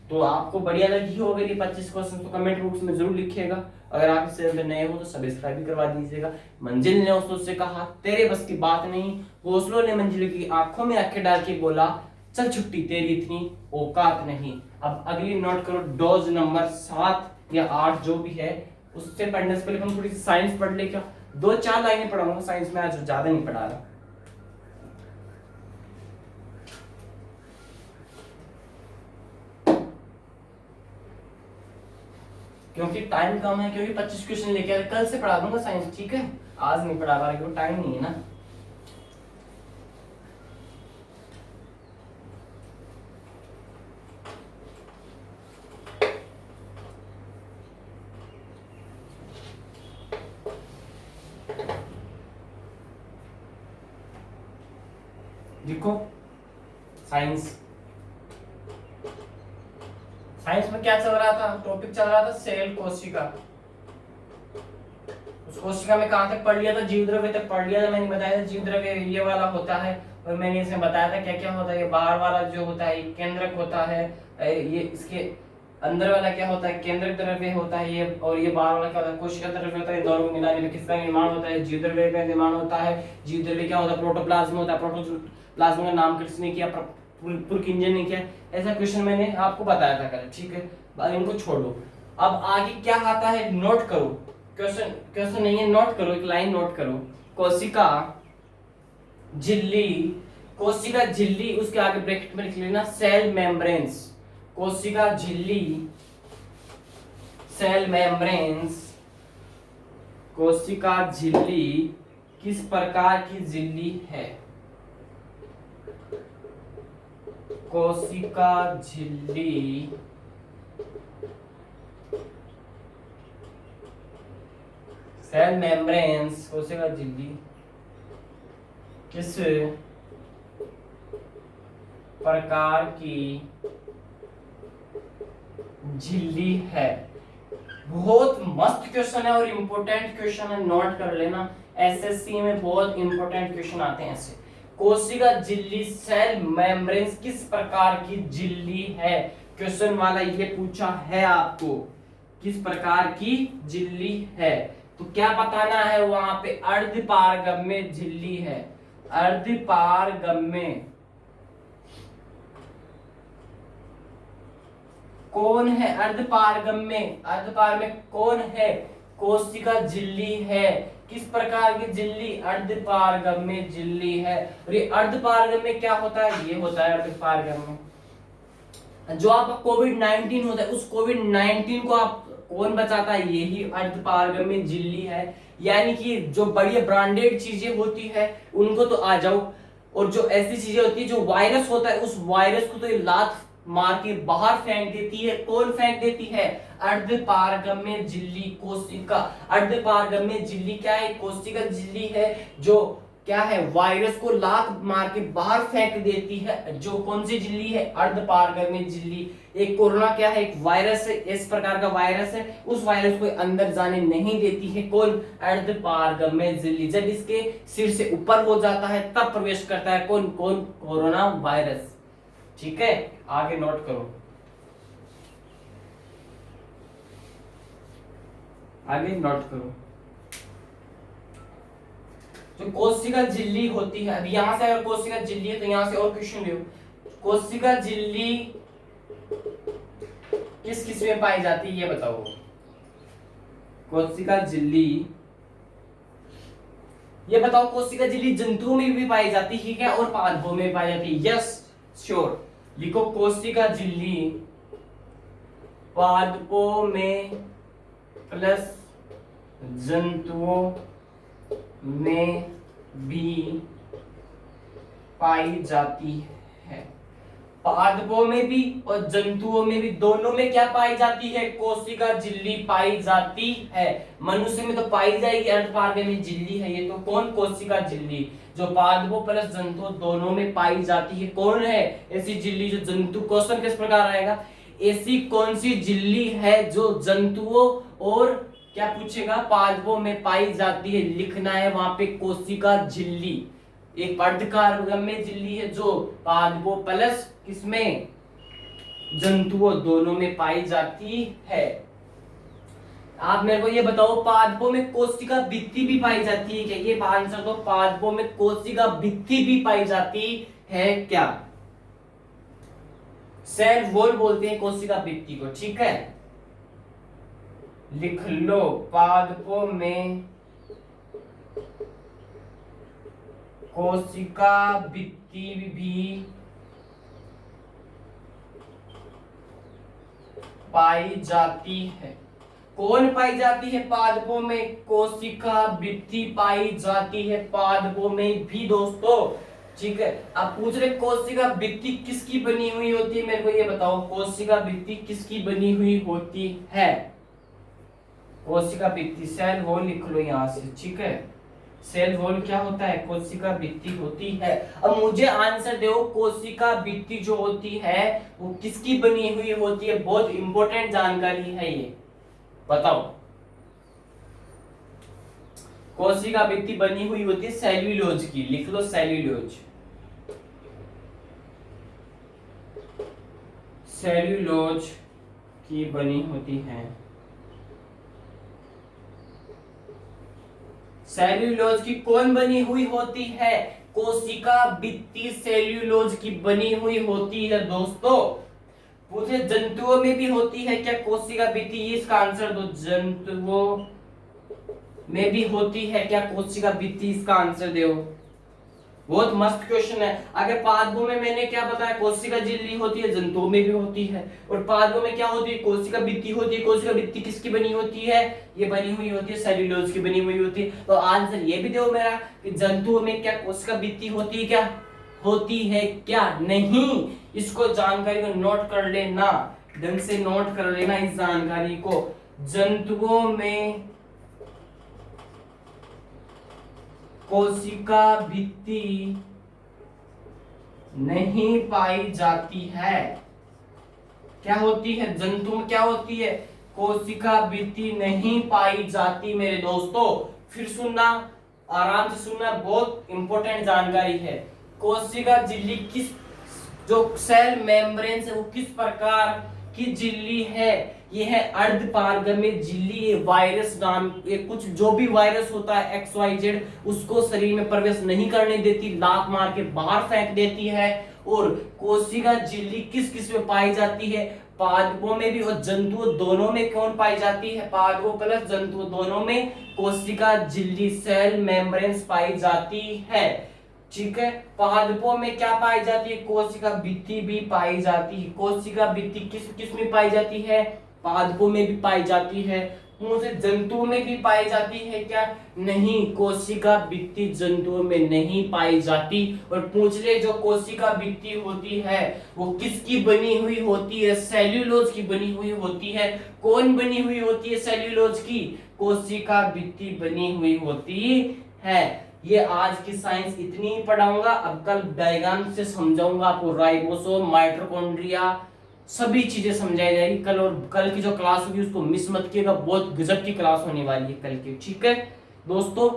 तो आपको बढ़िया लगी हो अगर ये 25 क्वेश्चन तो कमेंट बॉक्स में जरूर लिखिएगा। अगर आप इस चैनल पे नए हो तो सब्सक्राइब भी करवा दीजिएगा। मंजिल ने उससे कहा तेरे बस की बात नहीं, घोंसलों ने मंजिल की आंखों में आंखें डाल के बोला चल छुट्टी तेरी इतनी औकात नहीं। अब अगली नोट करो डोज नंबर 7 या 8 जो भी है, उससे पढ़ने से पहले हम थोड़ी सी साइंस पढ़ ले। क्या 2-4 लाइनें पढ़ाऊंगा साइंस में, आज ज्यादा नहीं पढ़ा रहा क्योंकि टाइम कम है, क्योंकि 25 क्वेश्चन लेके आए, कल से पढ़ा दूंगा साइंस, ठीक है। आज नहीं पढ़ा पा रहा क्योंकि टाइम नहीं है ना। देखो साइंस, साइंस में क्या चल रहा था, टॉपिक चल रहा था सेल कोशिका। उस कोशिका में कहां तक पढ़ लिया था, जीव द्रव्य तक पढ़ लिया था। मैंने बताया था जीव द्रव्य ये वाला होता है, और मैंने इसमें बताया था क्या क्या होता है। ये बाहर वाला जो होता है केंद्रक होता है, ये इसके अंदर वाला क्या होता है केंद्रक द्रव्य होता है ये, और ये बाहर वाला क्या होता है कोशिका द्रव्य होता है। दोनों को मिलाने में किसका निर्माण होता है, जीव द्रव्य का निर्माण होता है। जीव द्रव्य क्या होता है, प्रोटोप्लाज्म होता है। प्रोटोप्लाज्म का नाम किसने किया, पुरकिंजन ने किया। ऐसा क्वेश्चन मैंने आपको बताया था कल, ठीक है। इनको छोड़ो, अब आगे क्या आता है नोट करो। क्वेश्चन क्वेश्चन नहीं है, नोट करो, एक लाइन नोट करो। कोशिका झिल्ली, कोशिका झिल्ली, उसके आगे ब्रैकेट में लिख लेना सेल मेम्ब्रेन्स। कोशिका झिल्ली सेल मेम्ब्रेन्स, कोशिका झिल्ली किस प्रकार की झिल्ली है। कोशिका झिल्ली सेल मेम्ब्रेन्स, कोशिका झिल्ली किस प्रकार की झिल्ली है। बहुत मस्त क्वेश्चन है और इम्पोर्टेंट क्वेश्चन है, नोट कर लेना। एसएससी में बहुत इंपॉर्टेंट क्वेश्चन आते हैं ऐसे। कोशिका झिल्ली सेल मेम्ब्रेन्स किस प्रकार की झिल्ली है, क्वेश्चन वाला ये पूछा है आपको, किस प्रकार की झिल्ली है। तो क्या बताना है वहां पे, अर्धपारगम्य झिल्ली है। अर्धपारगम्य कौन है, अर्धपारगम्य, अर्धपारगम्य कौन है, कोशिका झिल्ली है। किस प्रकार की झिल्ली, अर्धपारगम्य झिल्ली है। और ये अर्धपारगम्य क्या होता है, ये होता है अर्धपारगम्य। जो आपका कोविड-19 होता है, उस कोविड-19 को आप कौन बचाता है, यही अर्धपारगम्य झिल्ली है। यानी कि जो बड़ी ब्रांडेड चीजें होती है उनको तो आ जाओ, और जो ऐसी चीजें होती है जो वायरस होता है, उस वायरस को तो ये लात मार के बाहर फेंक देती है। कौन फेंक देती है, अर्धपारगम्य झिल्ली कोशिका। अर्धपारगम्य झिल्ली क्या है, कोशिका झिल्ली है जो क्या है, वायरस को लात मार के बाहर फेंक देती है। जो कौन सी झिल्ली है, अर्धपारगम्य झिल्ली। एक कोरोना क्या है, एक वायरस है, इस प्रकार का वायरस है, उस वायरस को अंदर जाने नहीं देती है। कौन, अर्धपारगम्य झिल्ली। जब इसके सिर से ऊपर हो जाता है तब प्रवेश करता है कौन, कोरोना वायरस। ठीक है, आगे नोट करो, आगे नोट करो। जो कोशिका झिल्ली होती है, अब यहां से अगर कोशिका झिल्ली है तो यहां से और क्वेश्चन लो। कोशिका झिल्ली किस किस में पाई जाती है ये बताओ। कोशिका झिल्ली, ये बताओ, कोशिका झिल्ली जंतुओं में भी पाई जाती है क्या, और पादपों में पाई जाती है। यस श्योर, लिखो कोशिका झिल्ली पादपों में प्लस जंतुओं में भी पाई जाती है। पादपों में भी और जंतुओं में भी, दोनों में क्या पाई जाती है, कोशिका झिल्ली पाई जाती है। मनुष्य में तो पाई जाएगी, अर्धपारगम्य झिल्ली है ये तो। कौन, कोशिका झिल्ली जो पादपों प्लस जंतु दोनों में पाई जाती है। कौन है ऐसी झिल्ली जो जंतु, क्वेश्चन किस प्रकार आएगा, ऐसी कौन सी झिल्ली है जो जंतुओं और क्या पूछेगा, पादपों में पाई जाती है। लिखना है वहां पे कोशिका झिल्ली। एक अर्धपारगम्य झिल्ली है जो पादपों प्लस किसमें, जंतुओं दोनों में पाई जाती है। आप मेरे को ये बताओ, पादपों में कोशिका भित्ति भी पाई जाती है क्या? ये आंसर दो, पादपों में कोशिका भित्ति भी पाई जाती है क्या? सेल वॉल बोलते हैं कोशिका भित्ति को, ठीक है, लिख लो। पादपों में कोशिका भित्ति भी पाई जाती है। कौन पाई जाती है? पादपों में कोशिका भित्ति पाई जाती है, पादपों में भी दोस्तों, ठीक है। अब पूछ रहे कोशिका भित्ति किसकी बनी हुई होती है, मेरे को ये बताओ, कोशिका भित्ति किसकी बनी हुई होती है? कोशिका भित्ति, सेल वॉल लिख लो यहां से, ठीक है। सेल वॉल क्या होता है? कोशिका भित्ति होती है। अब मुझे आंसर दो, कोशिका भित्ति जो होती है वो किसकी बनी हुई होती है? बहुत इंपॉर्टेंट जानकारी है ये, बताओ। कोशिका भित्ति बनी हुई होती है सेल्यूलोज की, लिख लो सेल्यूलोज। सेल्यूलोज की बनी होती है। सेल्यूलोज की कौन बनी हुई होती है? कोशिका भित्ति सेल्यूलोज की बनी हुई होती है दोस्तों। पूछे जंतुओं में भी होती है क्या कोशिका भित्ति? इसका आंसर दो, जंतुओं में भी होती है क्या कोशिका भित्ति? इसका आंसर दो। बहुत मस्त क्वेश्चन है। अगर पादपों में मैंने क्या बताया, कोशिका झिल्ली होती है, जंतुओं में भी होती है। और पादपों में क्या होती है? कोशिका भित्ति होती है। कोशिका भित्ति किसकी बनी होती है? ये बनी हुई होती है सेल्यूलोज की बनी हुई होती है। तो आंसर ये भी दो मेरा कि जंतुओं में क्या कोशिका भित्ति होती है क्या? होती है क्या? नहीं। इसको जानकारी को नोट कर लेना, ढंग से नोट कर लेना इस जानकारी को। जंतुओं में कोशिका भित्ति नहीं पाई जाती है। क्या होती है? जंतु में क्या होती है? कोशिका भित्ति नहीं पाई जाती मेरे दोस्तों। फिर सुनना, आराम से सुनना, बहुत इंपॉर्टेंट जानकारी है। कोशिका झिल्ली किस, जो सेल मेम्ब्रेन है वो किस प्रकार की झिल्ली है? ये है अर्धपारगम्य झिल्ली। ये वायरस नाम, ये कुछ जो भी वायरस होता है XYZ उसको शरीर में प्रवेश नहीं करने देती, लात मार के बाहर फेंक देती है। और कोशिका झिल्ली किस किस में पाई जाती है? पादपों में भी और जंतुओं दोनों में। कौन पाई जाती है? पादपों प्लस जंतुओं दोनों में कोशिका झिल्ली, सेल मेम्ब्रेन पाई जाती है, ठीक है। पादपों में क्या पाई जाती है? कोशिका भित्ति भी पाई जाती है। कोशिका भित्ति किस किस में पाई जाती है? पादपों में भी पाई जाती है। मुझे जंतुओं में भी पाई जाती है क्या? नहीं, कोशिका भित्ति जंतुओं में नहीं पाई जाती। और पूछ ले, जो कोशिका भित्ति होती है वो किसकी बनी हुई होती है? सेल्यूलोज की बनी हुई होती है। कौन बनी हुई होती है सेल्यूलोज की? कोशिका भित्ति बनी हुई होती है। ये आज की साइंस इतनी ही पढ़ाऊंगा। अब कल डायग्राम से समझाऊंगा आपको, राइबोसोम, माइटोकॉन्ड्रिया, सभी चीजें समझाई जाएगी कल। और कल की जो क्लास होगी उसको मिस मत कीजिएगा, बहुत गजब की क्लास होने वाली है कल की, ठीक है दोस्तों।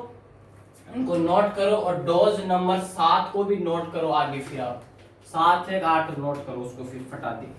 इनको नोट करो और डोज नंबर 7 को भी नोट करो आगे। फिर आप 7 है 8 नोट करो उसको, फिर फटा दे।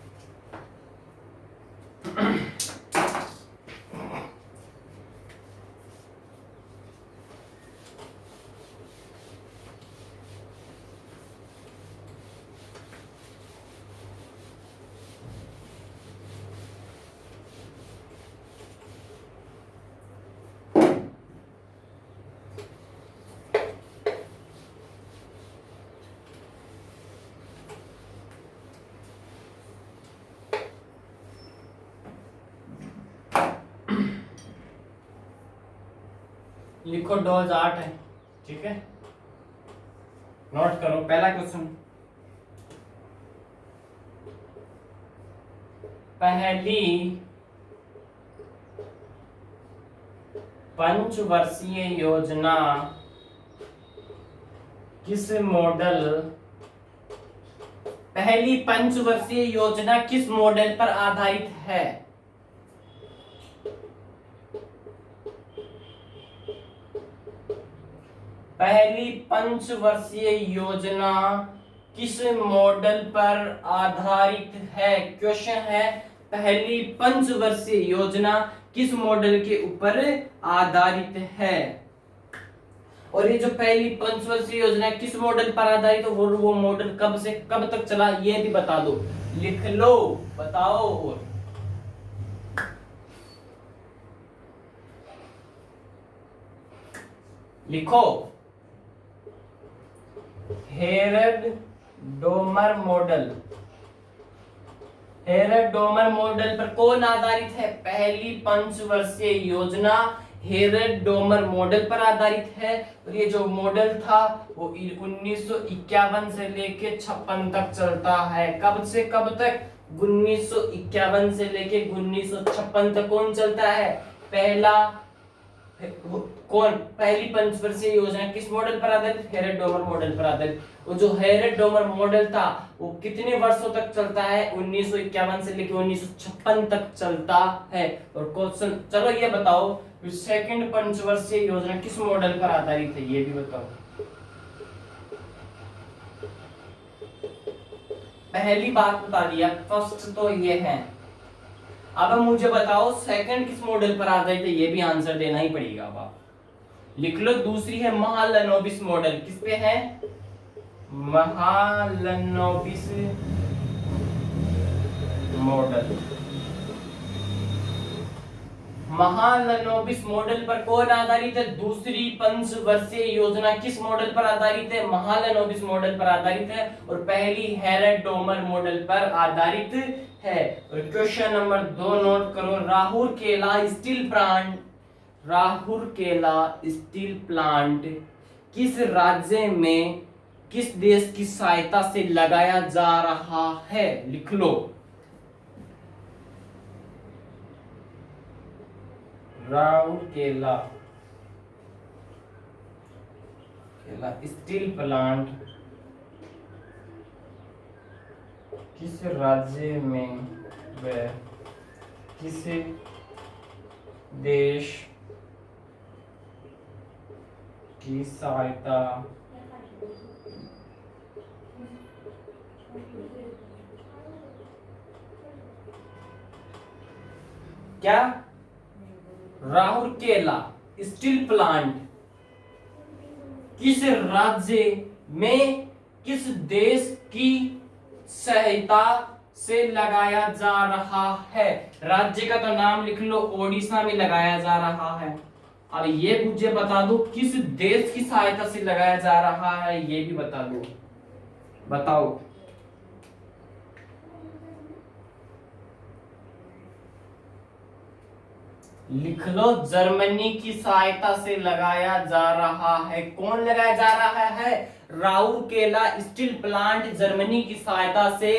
लिखो डोज 8 है, ठीक है। नोट करो पहला क्वेश्चन। पहली पंचवर्षीय योजना किस मॉडल, पहली पंचवर्षीय योजना किस मॉडल पर आधारित है? पहली पंचवर्षीय योजना किस मॉडल पर आधारित है? क्वेश्चन है, पहली पंचवर्षीय योजना किस मॉडल के ऊपर आधारित है? और ये जो पहली पंचवर्षीय योजना किस मॉडल पर आधारित है, वो मॉडल कब से कब तक चला, ये भी बता दो। लिख लो, बताओ। और लिखो, Harrod Domar model. Harrod Domar model पर कौन आधारित है? पहली पंचवर्षीय योजना हेरल्ड डोमर मॉडल पर आधारित है। और ये जो मॉडल था वो 1951 से लेके 56 तक चलता है। कब से कब तक? 1951 से लेके 1956 तक कौन चलता है? पहली पंचवर्षीय योजना किस मॉडल पर आधारित? हेरल्ड डोमर मॉडल पर आधारित। वो जो हेरल्ड डोमर मॉडल था वो कितने वर्षों तक चलता है? 1951 से लेकर 1956 तक चलता है। और क्वेश्चन, चलो ये बताओ, सेकंड पंचवर्षीय योजना किस मॉडल पर आधारित है, ये भी बताओ। पहली बात बता दिया, फर्स्ट तो ये है। अब मुझे बताओ सेकंड किस मॉडल पर आधारित है, ये भी आंसर देना ही पड़ेगा। अब आप लिख लो। दूसरी है महालनोबिस मॉडल। किस पे है? महालनोबिस मॉडल। महालनोबिस मॉडल पर कौन आधारित है? दूसरी पंचवर्षीय योजना किस मॉडल पर आधारित है? महालनोबिस मॉडल पर आधारित है। और पहली हेरल्ड डोमर मॉडल पर आधारित है। और क्वेश्चन नंबर 2 नोट करो। राहुरकेला स्टील प्लांट किस राज्य में किस देश की सहायता से लगाया जा रहा है? लिख लो। राउरकेला स्टील प्लांट किस राज्य में व किस देश की सहायता क्या? राउरकेला स्टील प्लांट किस राज्य में किस देश की सहायता से लगाया जा रहा है? राज्य का तो नाम लिख लो, ओडिशा में लगाया जा रहा है। अब ये मुझे बता दो किस देश की सहायता से लगाया जा रहा है, ये भी बता दो। बताओ। लिख लो, जर्मनी की सहायता से लगाया जा रहा है। कौन लगाया जा रहा है? राउरकेला स्टील प्लांट जर्मनी की सहायता से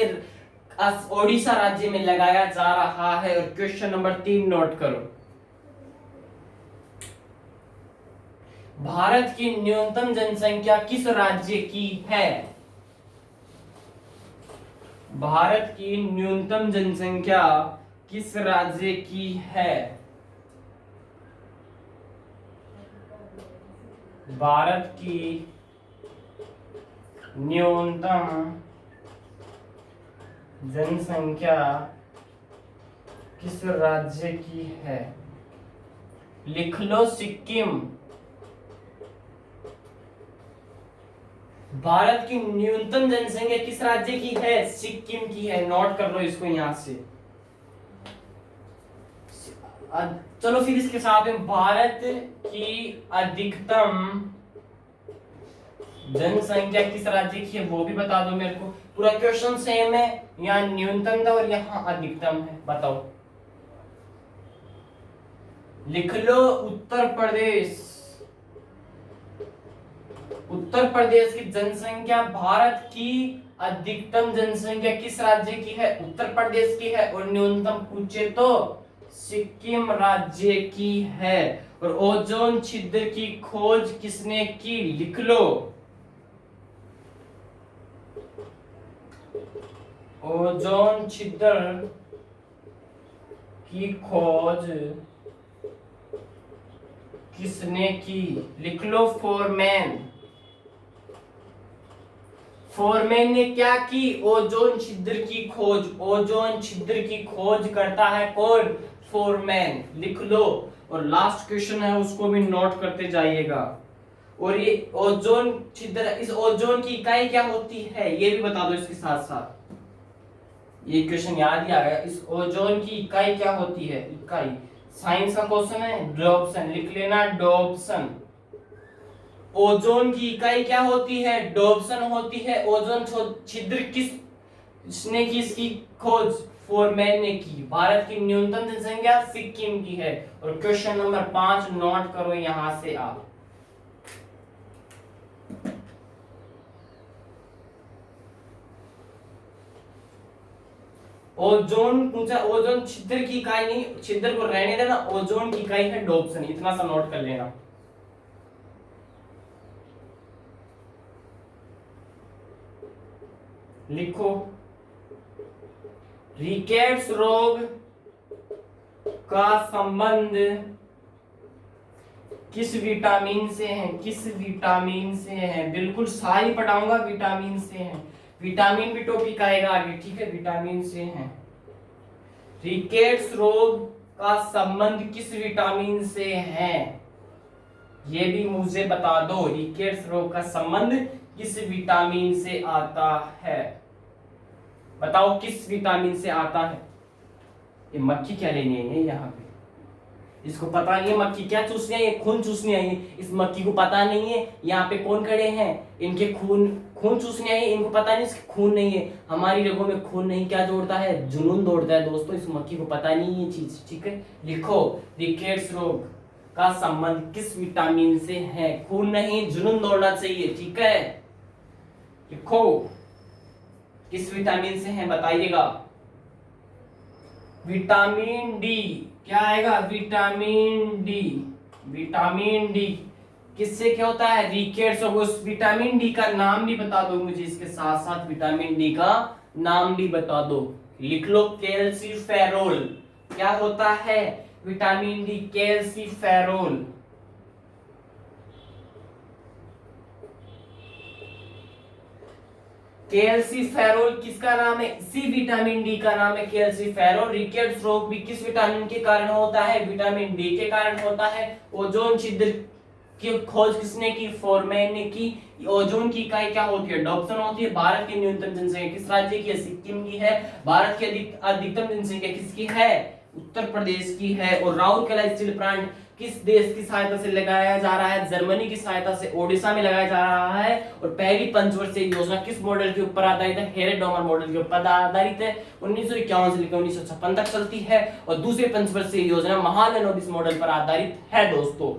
ओडिशा राज्य में लगाया जा रहा है। और क्वेश्चन नंबर 3 नोट करो। भारत की न्यूनतम जनसंख्या किस राज्य की है? भारत की न्यूनतम जनसंख्या किस राज्य की है? भारत की न्यूनतम जनसंख्या किस राज्य की है? लिख लो, सिक्किम। भारत की न्यूनतम जनसंख्या किस राज्य की है? सिक्किम की है। नोट कर लो इसको यहां से। चलो फिर इसके साथ में भारत की अधिकतम जनसंख्या किस राज्य की है वो भी बता दो मेरे को। पूरा क्वेश्चन सेम है, यहाँ न्यूनतम था और यहाँ अधिकतम है। बताओ। लिख लो, उत्तर प्रदेश। उत्तर प्रदेश की जनसंख्या, भारत की अधिकतम जनसंख्या किस राज्य की है? उत्तर प्रदेश की है। और न्यूनतम पूछे तो सिक्किम राज्य की है। और ओजोन छिद्र की खोज किसने की? लिख लो, ओजोन छिद्र की खोज किसने की? लिख लो, फोरमैन। फोरमैन ने क्या की? ओजोन छिद्र की खोज। ओजोन छिद्र की खोज करता है कौन? फोरमैन। लिख लो। और लास्ट क्वेश्चन है उसको भी नोट करते जाइएगा। और ये ओजोन छिद्र, इस ओजोन की इकाई क्या होती है ये भी बता दो इसके साथ साथ। ये क्वेश्चन याद ही आ गया। इस ओजोन की इकाई क्या होती है? इकाई साइंस का क्वेश्चन है। डोप्सन लिख लेना, डोप्सन। ओजोन की इकाई क्या होती है? डोप्सन होती है। ओजोन छिद्र किसने की इसकी खोज? फोरमैन ने की। भारत की न्यूनतम जनसंख्या सिक्किम की है। और क्वेश्चन नंबर 5 नोट करो यहां से आप। ओजोन पूछा, ओजोन छिद्र की इकाई नहीं, छिद्र को रहने देना, ओजोन की इकाई है डोप्सन। इतना सा नोट कर लेना। लिखो, रिकेट्स रोग का संबंध किस विटामिन से है? किस विटामिन से है? बिल्कुल सारी पढ़ाऊंगा, विटामिन से है। विटामिन भी टॉपिक आएगा आगे, ठीक है? विटामिन से है। रिकेट्स रोग का संबंध किस विटामिन से है? ये भी मुझे बता दो। रिकेट्स रोग का संबंध किस विटामिन से आता है? बताओ किस विटामिन से आता है? ये मक्खी क्या लेनी है यहाँ पे? इसको पता नहीं है मक्खी क्या चूसनी है, ये खून चूसनी है। इस मक्खी को पता नहीं है यहाँ पे कौन खड़े हैं, इनके खून चूसने है। इनको पता नहीं इसके खून नहीं है। हमारी रगों में खून नहीं, क्या दौड़ता है? जुनून दौड़ता है दोस्तों। इस मक्खी को पता नहीं ये चीज, ठीक है? लिखो, रिकेट्स रोग का संबंध किस विटामिन से है? खून नहीं, जुनून दौड़ना चाहिए, ठीक है? लिखो, किस विटामिन से है बताइएगा। Vitamin D. क्या आएगा? Vitamin D. विटामिन डी किससे क्या होता है? रिकेट्स। उस विटामिन डी का नाम भी बता दो मुझे, इसके साथ साथ विटामिन डी का नाम भी बता दो। लिख लो, कैल्सीफेरोल। क्या होता है विटामिन डी? कैल्सीफेरोल। कैल्सीफेरोल किसका नाम है? इसी विटामिन डी का नाम है कैल्सीफेरोल। रिकेट्स रोग भी किस विटामिन के कारण होता है? विटामिन डी के कारण होता है। ओजोन छिद्र की खोज किसने की? फोरमैन ने की। ओजोन की इकाई क्या होती है? डोप्सन होती है। भारत की न्यूनतम जनसंख्या किस राज्य की है? सिक्किम की है। भारत की अधिकतम जनसंख्या किसकी है? उत्तर प्रदेश की है। और राउरकेला स्टील प्लांट किस देश की सहायता से लगाया जा रहा है? जर्मनी की सहायता से ओडिशा में लगाया जा रहा है। और पहली पंचवर्षीय योजना किस मॉडल के ऊपर आधारित है? हेरेडोमर मॉडल के ऊपर आधारित है। 1951 से लेकर 1956 तक चलती है। और दूसरी पंचवर्षीय योजना महालनोबिस मॉडल पर आधारित है। दोस्तों,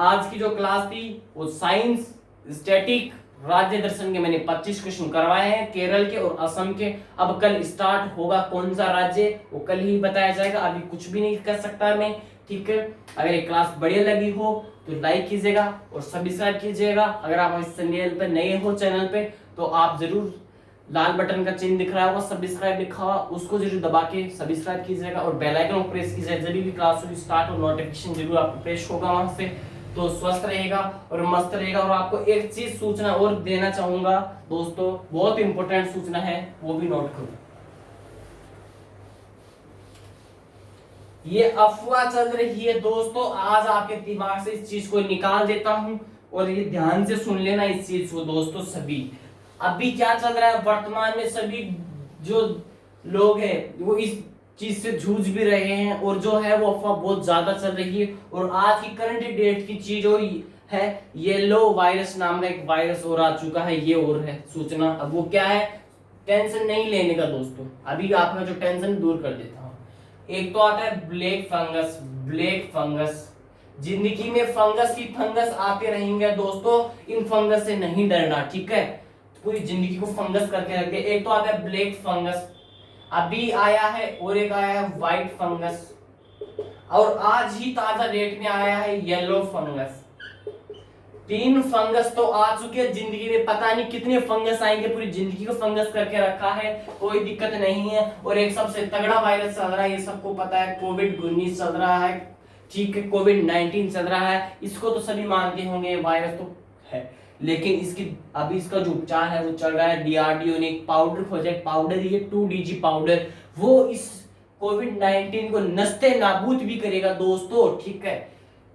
आज की जो क्लास थी वो साइंस, स्टैटिक, राज्य दर्शन के मैंने 25 क्वेश्चन करवाए हैं, केरल के और असम के। अब कल स्टार्ट होगा कौन सा राज्य, वो कल ही बताया जाएगा। अभी कुछ भी नहीं कर सकता मैं, ठीक है? अगर ये क्लास बढ़िया लगी हो तो लाइक कीजिएगा और सब्सक्राइब कीजिएगा। अगर आप इस चैनल पे नए हो चैनल पे तो आप जरूर, लाल बटन का चिन्ह दिख रहा होगा, सब्सक्राइब लिखा हुआ, उसको जरूर दबा के सब्सक्राइब कीजिएगा और बेल आइकन को प्रेस कीजिएगा। जब भी क्लास स्टार्ट हो नोटिफिकेशन जरूर आपको प्रेस होगा वहां से। तो स्वस्थ रहेगा और मस्त रहेगा। और आपको एक चीज सूचना और देना चाहूंगा दोस्तों, बहुत इंपॉर्टेंट सूचना है, वो भी नोट करो। ये अफवाह चल रही है दोस्तों, आज आपके दिमाग से इस चीज को निकाल देता हूं और ये ध्यान से सुन लेना इस चीज को दोस्तों। सभी अभी क्या चल रहा है वर्तमान में, सभी जो लोग हैं वो इस चीज से जूझ भी रहे हैं और जो है वो अफवाह बहुत ज्यादा चल रही है। और आज की करंट डेट की चीज और है, येलो वायरस नाम का एक वायरस और आ चुका है, ये और है सूचना। अब वो क्या है, टेंशन नहीं लेने का दोस्तों, अभी आपका जो टेंशन दूर कर देता हूं। एक तो आता है ब्लैक फंगस। ब्लैक फंगस, जिंदगी में फंगस ही फंगस आते रहेंगे दोस्तों, इन फंगस से नहीं डरना, ठीक है? पूरी जिंदगी को फंगस करके रखते। एक तो आता है ब्लैक फंगस, अभी आया है, और एक आया है व्हाइट फंगस, और आज ही ताजा रेट में आया है येलो फंगस। 3 फंगस तो आ चुके हैं जिंदगी में, पता नहीं कितने फंगस आएंगे, पूरी जिंदगी को फंगस करके रखा है, कोई दिक्कत नहीं है। और एक सबसे तगड़ा वायरस चल रहा है, ये सबको पता है, कोविड-19 चल रहा है, ठीक है? कोविड-19 चल रहा है, इसको तो सभी मानते होंगे, वायरस तो है। लेकिन इसकी अभी इसका जो उपचार है वो चल रहा है। डीआरडीओ ने एक पाउडर खोजा है, पाउडर ये 2DG पाउडर, वो इस कोविड 19 को नस्ते नाबूद भी करेगा दोस्तों, ठीक है।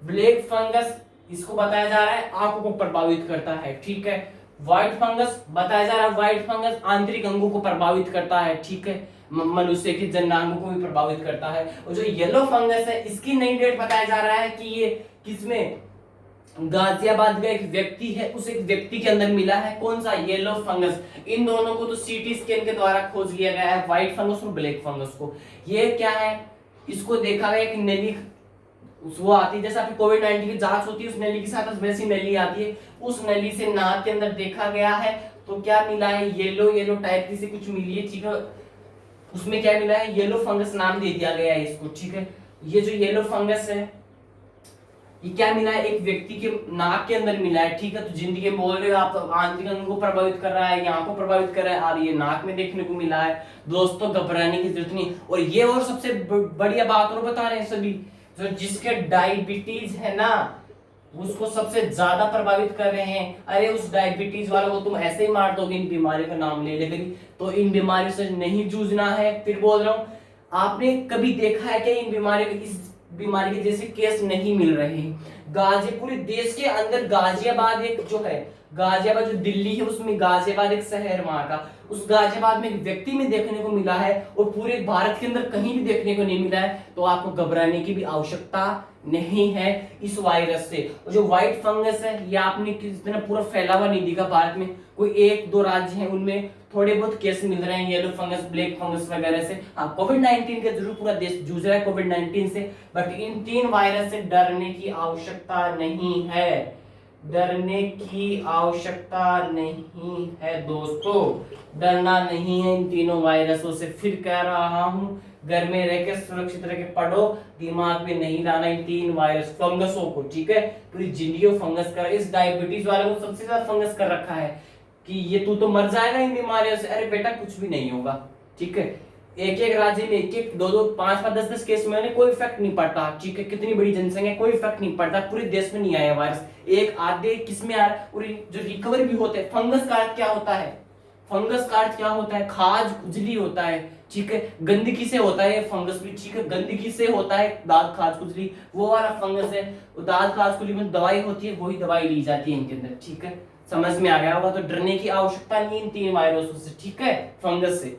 ब्लैक फंगस इसको बताया जा रहा है आंखों को प्रभावित करता है, ठीक है। व्हाइट फंगस बताया जा रहा है, व्हाइट फंगस आंतरिक अंगों को प्रभावित करता है, ठीक है, मनुष्य के जननांगों को भी प्रभावित करता है। और जो येलो फंगस है इसकी नई डेट बताया जा रहा है कि ये किसमें, गाजियाबाद का एक व्यक्ति है, उस एक व्यक्ति के अंदर मिला है, कौन सा, येलो फंगस। इन दोनों को तो सीटी स्कैन के द्वारा खोज लिया गया है, व्हाइट फंगस और ब्लैक फंगस को। ये क्या है, इसको देखा गया कि नली वो आती है, जैसे आपकी कोविड 19 की जांच होती है उस नली के साथ वैसी नली आती है, उस नली से नाक के अंदर देखा गया है, तो क्या मिला है, येलो येलो टाइप की से कुछ मिली है, ठीक है। उसमें क्या मिला है, येलो फंगस नाम दे दिया गया है इसको, ठीक है। ये जो येलो फंगस है ये क्या मिला है, एक व्यक्ति के नाक के अंदर मिला है, ठीक है। तो जिंदगी में बोल रहे हो आप आंतरिक अंगों को प्रभावित कर रहा है, आंखों को प्रभावित कर रहा है, और ये नाक में देखने को मिला है दोस्तों, घबराने की जरूरत नहीं। और ये और सबसे बढ़िया बात और बता रहे हैं सभी, जो जिसके डायबिटीज है ना उसको सबसे ज्यादा प्रभावित कर रहे हैं। अरे उस डायबिटीज वाले को तुम ऐसे ही मार दोगे इन बीमारियों का नाम ले लेकर, तो इन बीमारियों से नहीं जूझना है। फिर बोल रहा हूं, आपने कभी देखा है कि इन बीमारियों के, इस बीमारी के जैसे केस नहीं मिल रहे। पूरे देश के अंदर गाजियाबाद एक जो है, गाजियाबाद जो दिल्ली है उसमें गाजियाबाद एक शहर वहां का, उस गाजियाबाद में एक व्यक्ति में देखने को मिला है और पूरे भारत के अंदर कहीं भी देखने को नहीं मिला है। तो आपको घबराने की भी आवश्यकता नहीं है इस वायरस से। और जो व्हाइट फंगस है ये आपने किस तरह पूरा फैला हुआ नहीं दिखा भारत में, कोई 1-2 राज्य हैं उनमें थोड़े बहुत केस मिल रहे हैं येलो फंगस, ब्लैक फंगस वगैरह से। हाँ, कोविड 19 के जरूर पूरा देश जूझ रहा है कोविड 19 से, बट इन 3 वायरस से डरने की आवश्यकता नहीं है, डरने की आवश्यकता नहीं है दोस्तों, डरना नहीं है इन तीनों वायरसों से। फिर कह रहा हूं, घर में रहकर सुरक्षित रह के पढ़ो, दिमाग में नहीं लाना इन 3 वायरस फंगसों को, ठीक है। पूरी जिंदगी फंगस कर, इस डायबिटीज वाले को सबसे ज्यादा फंगस कर रखा है कि ये तू तो मर जाएगा इन बीमारियों से। अरे बेटा कुछ भी नहीं होगा, ठीक है। एक राज्य में 1-1, 2-2, 5-5, 10-10 केस में कोई इफेक्ट नहीं पड़ता, ठीक है। कितनी बड़ी जनसंख्या, कोई इफेक्ट नहीं पड़ता, पूरे देश में नहीं आया वायरस, एक आधे किस में आ रहा है। और जो रिकवर भी होते हैं, फंगस का अर्थ क्या होता है, फंगस का अर्थ क्या होता है, खाज खुजली होता है, ठीक है। गंदगी से होता है फंगस भी, ठीक है, गंदगी से होता है दांत खाज खुजली, वो वाला फंगस है। दांत खाज खुजली में दवाई होती है, वही दवाई ली जाती है इनके अंदर, ठीक है। समझ में आ गया होगा, तो डरने की आवश्यकता नहीं इन 3 वायरसों से, ठीक है, फंगस से।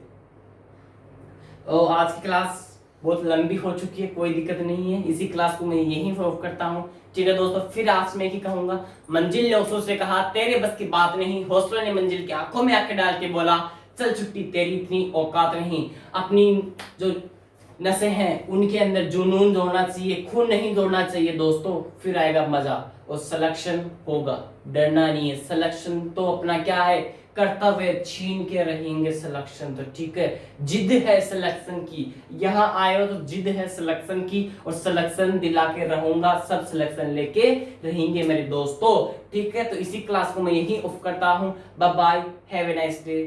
और आज की क्लास बहुत लंबी हो चुकी है, कोई दिक्कत नहीं है, इसी क्लास को मैं यहीं ऑफ करता हूँ, ठीक है दोस्तों। फिर आपसे मैं कहूंगा, मंजिल ने अफसोस से कहा तेरे बस की बात नहीं, हौसला ने मंजिल की आंखों में आंखें डाल के बोला चल छुट्टी तेरी इतनी औकात नहीं। अपनी जो नसें हैं उनके अंदर जुनून दौड़ना चाहिए, खून नहीं दौड़ना चाहिए दोस्तों, फिर आएगा मजा और सिलेक्शन होगा, डरना नहीं है। सिलेक्शन तो अपना क्या है, कर्तव्य छीन के रहेंगे सिलेक्शन, तो ठीक है, जिद है सिलेक्शन की, यहाँ आए हो तो जिद है सिलेक्शन की, और सिलेक्शन दिला के रहूंगा, सब सिलेक्शन लेके रहेंगे मेरे दोस्तों, ठीक है। तो इसी क्लास को मैं यही ऑफ करता हूँ, bye bye, have a nice day.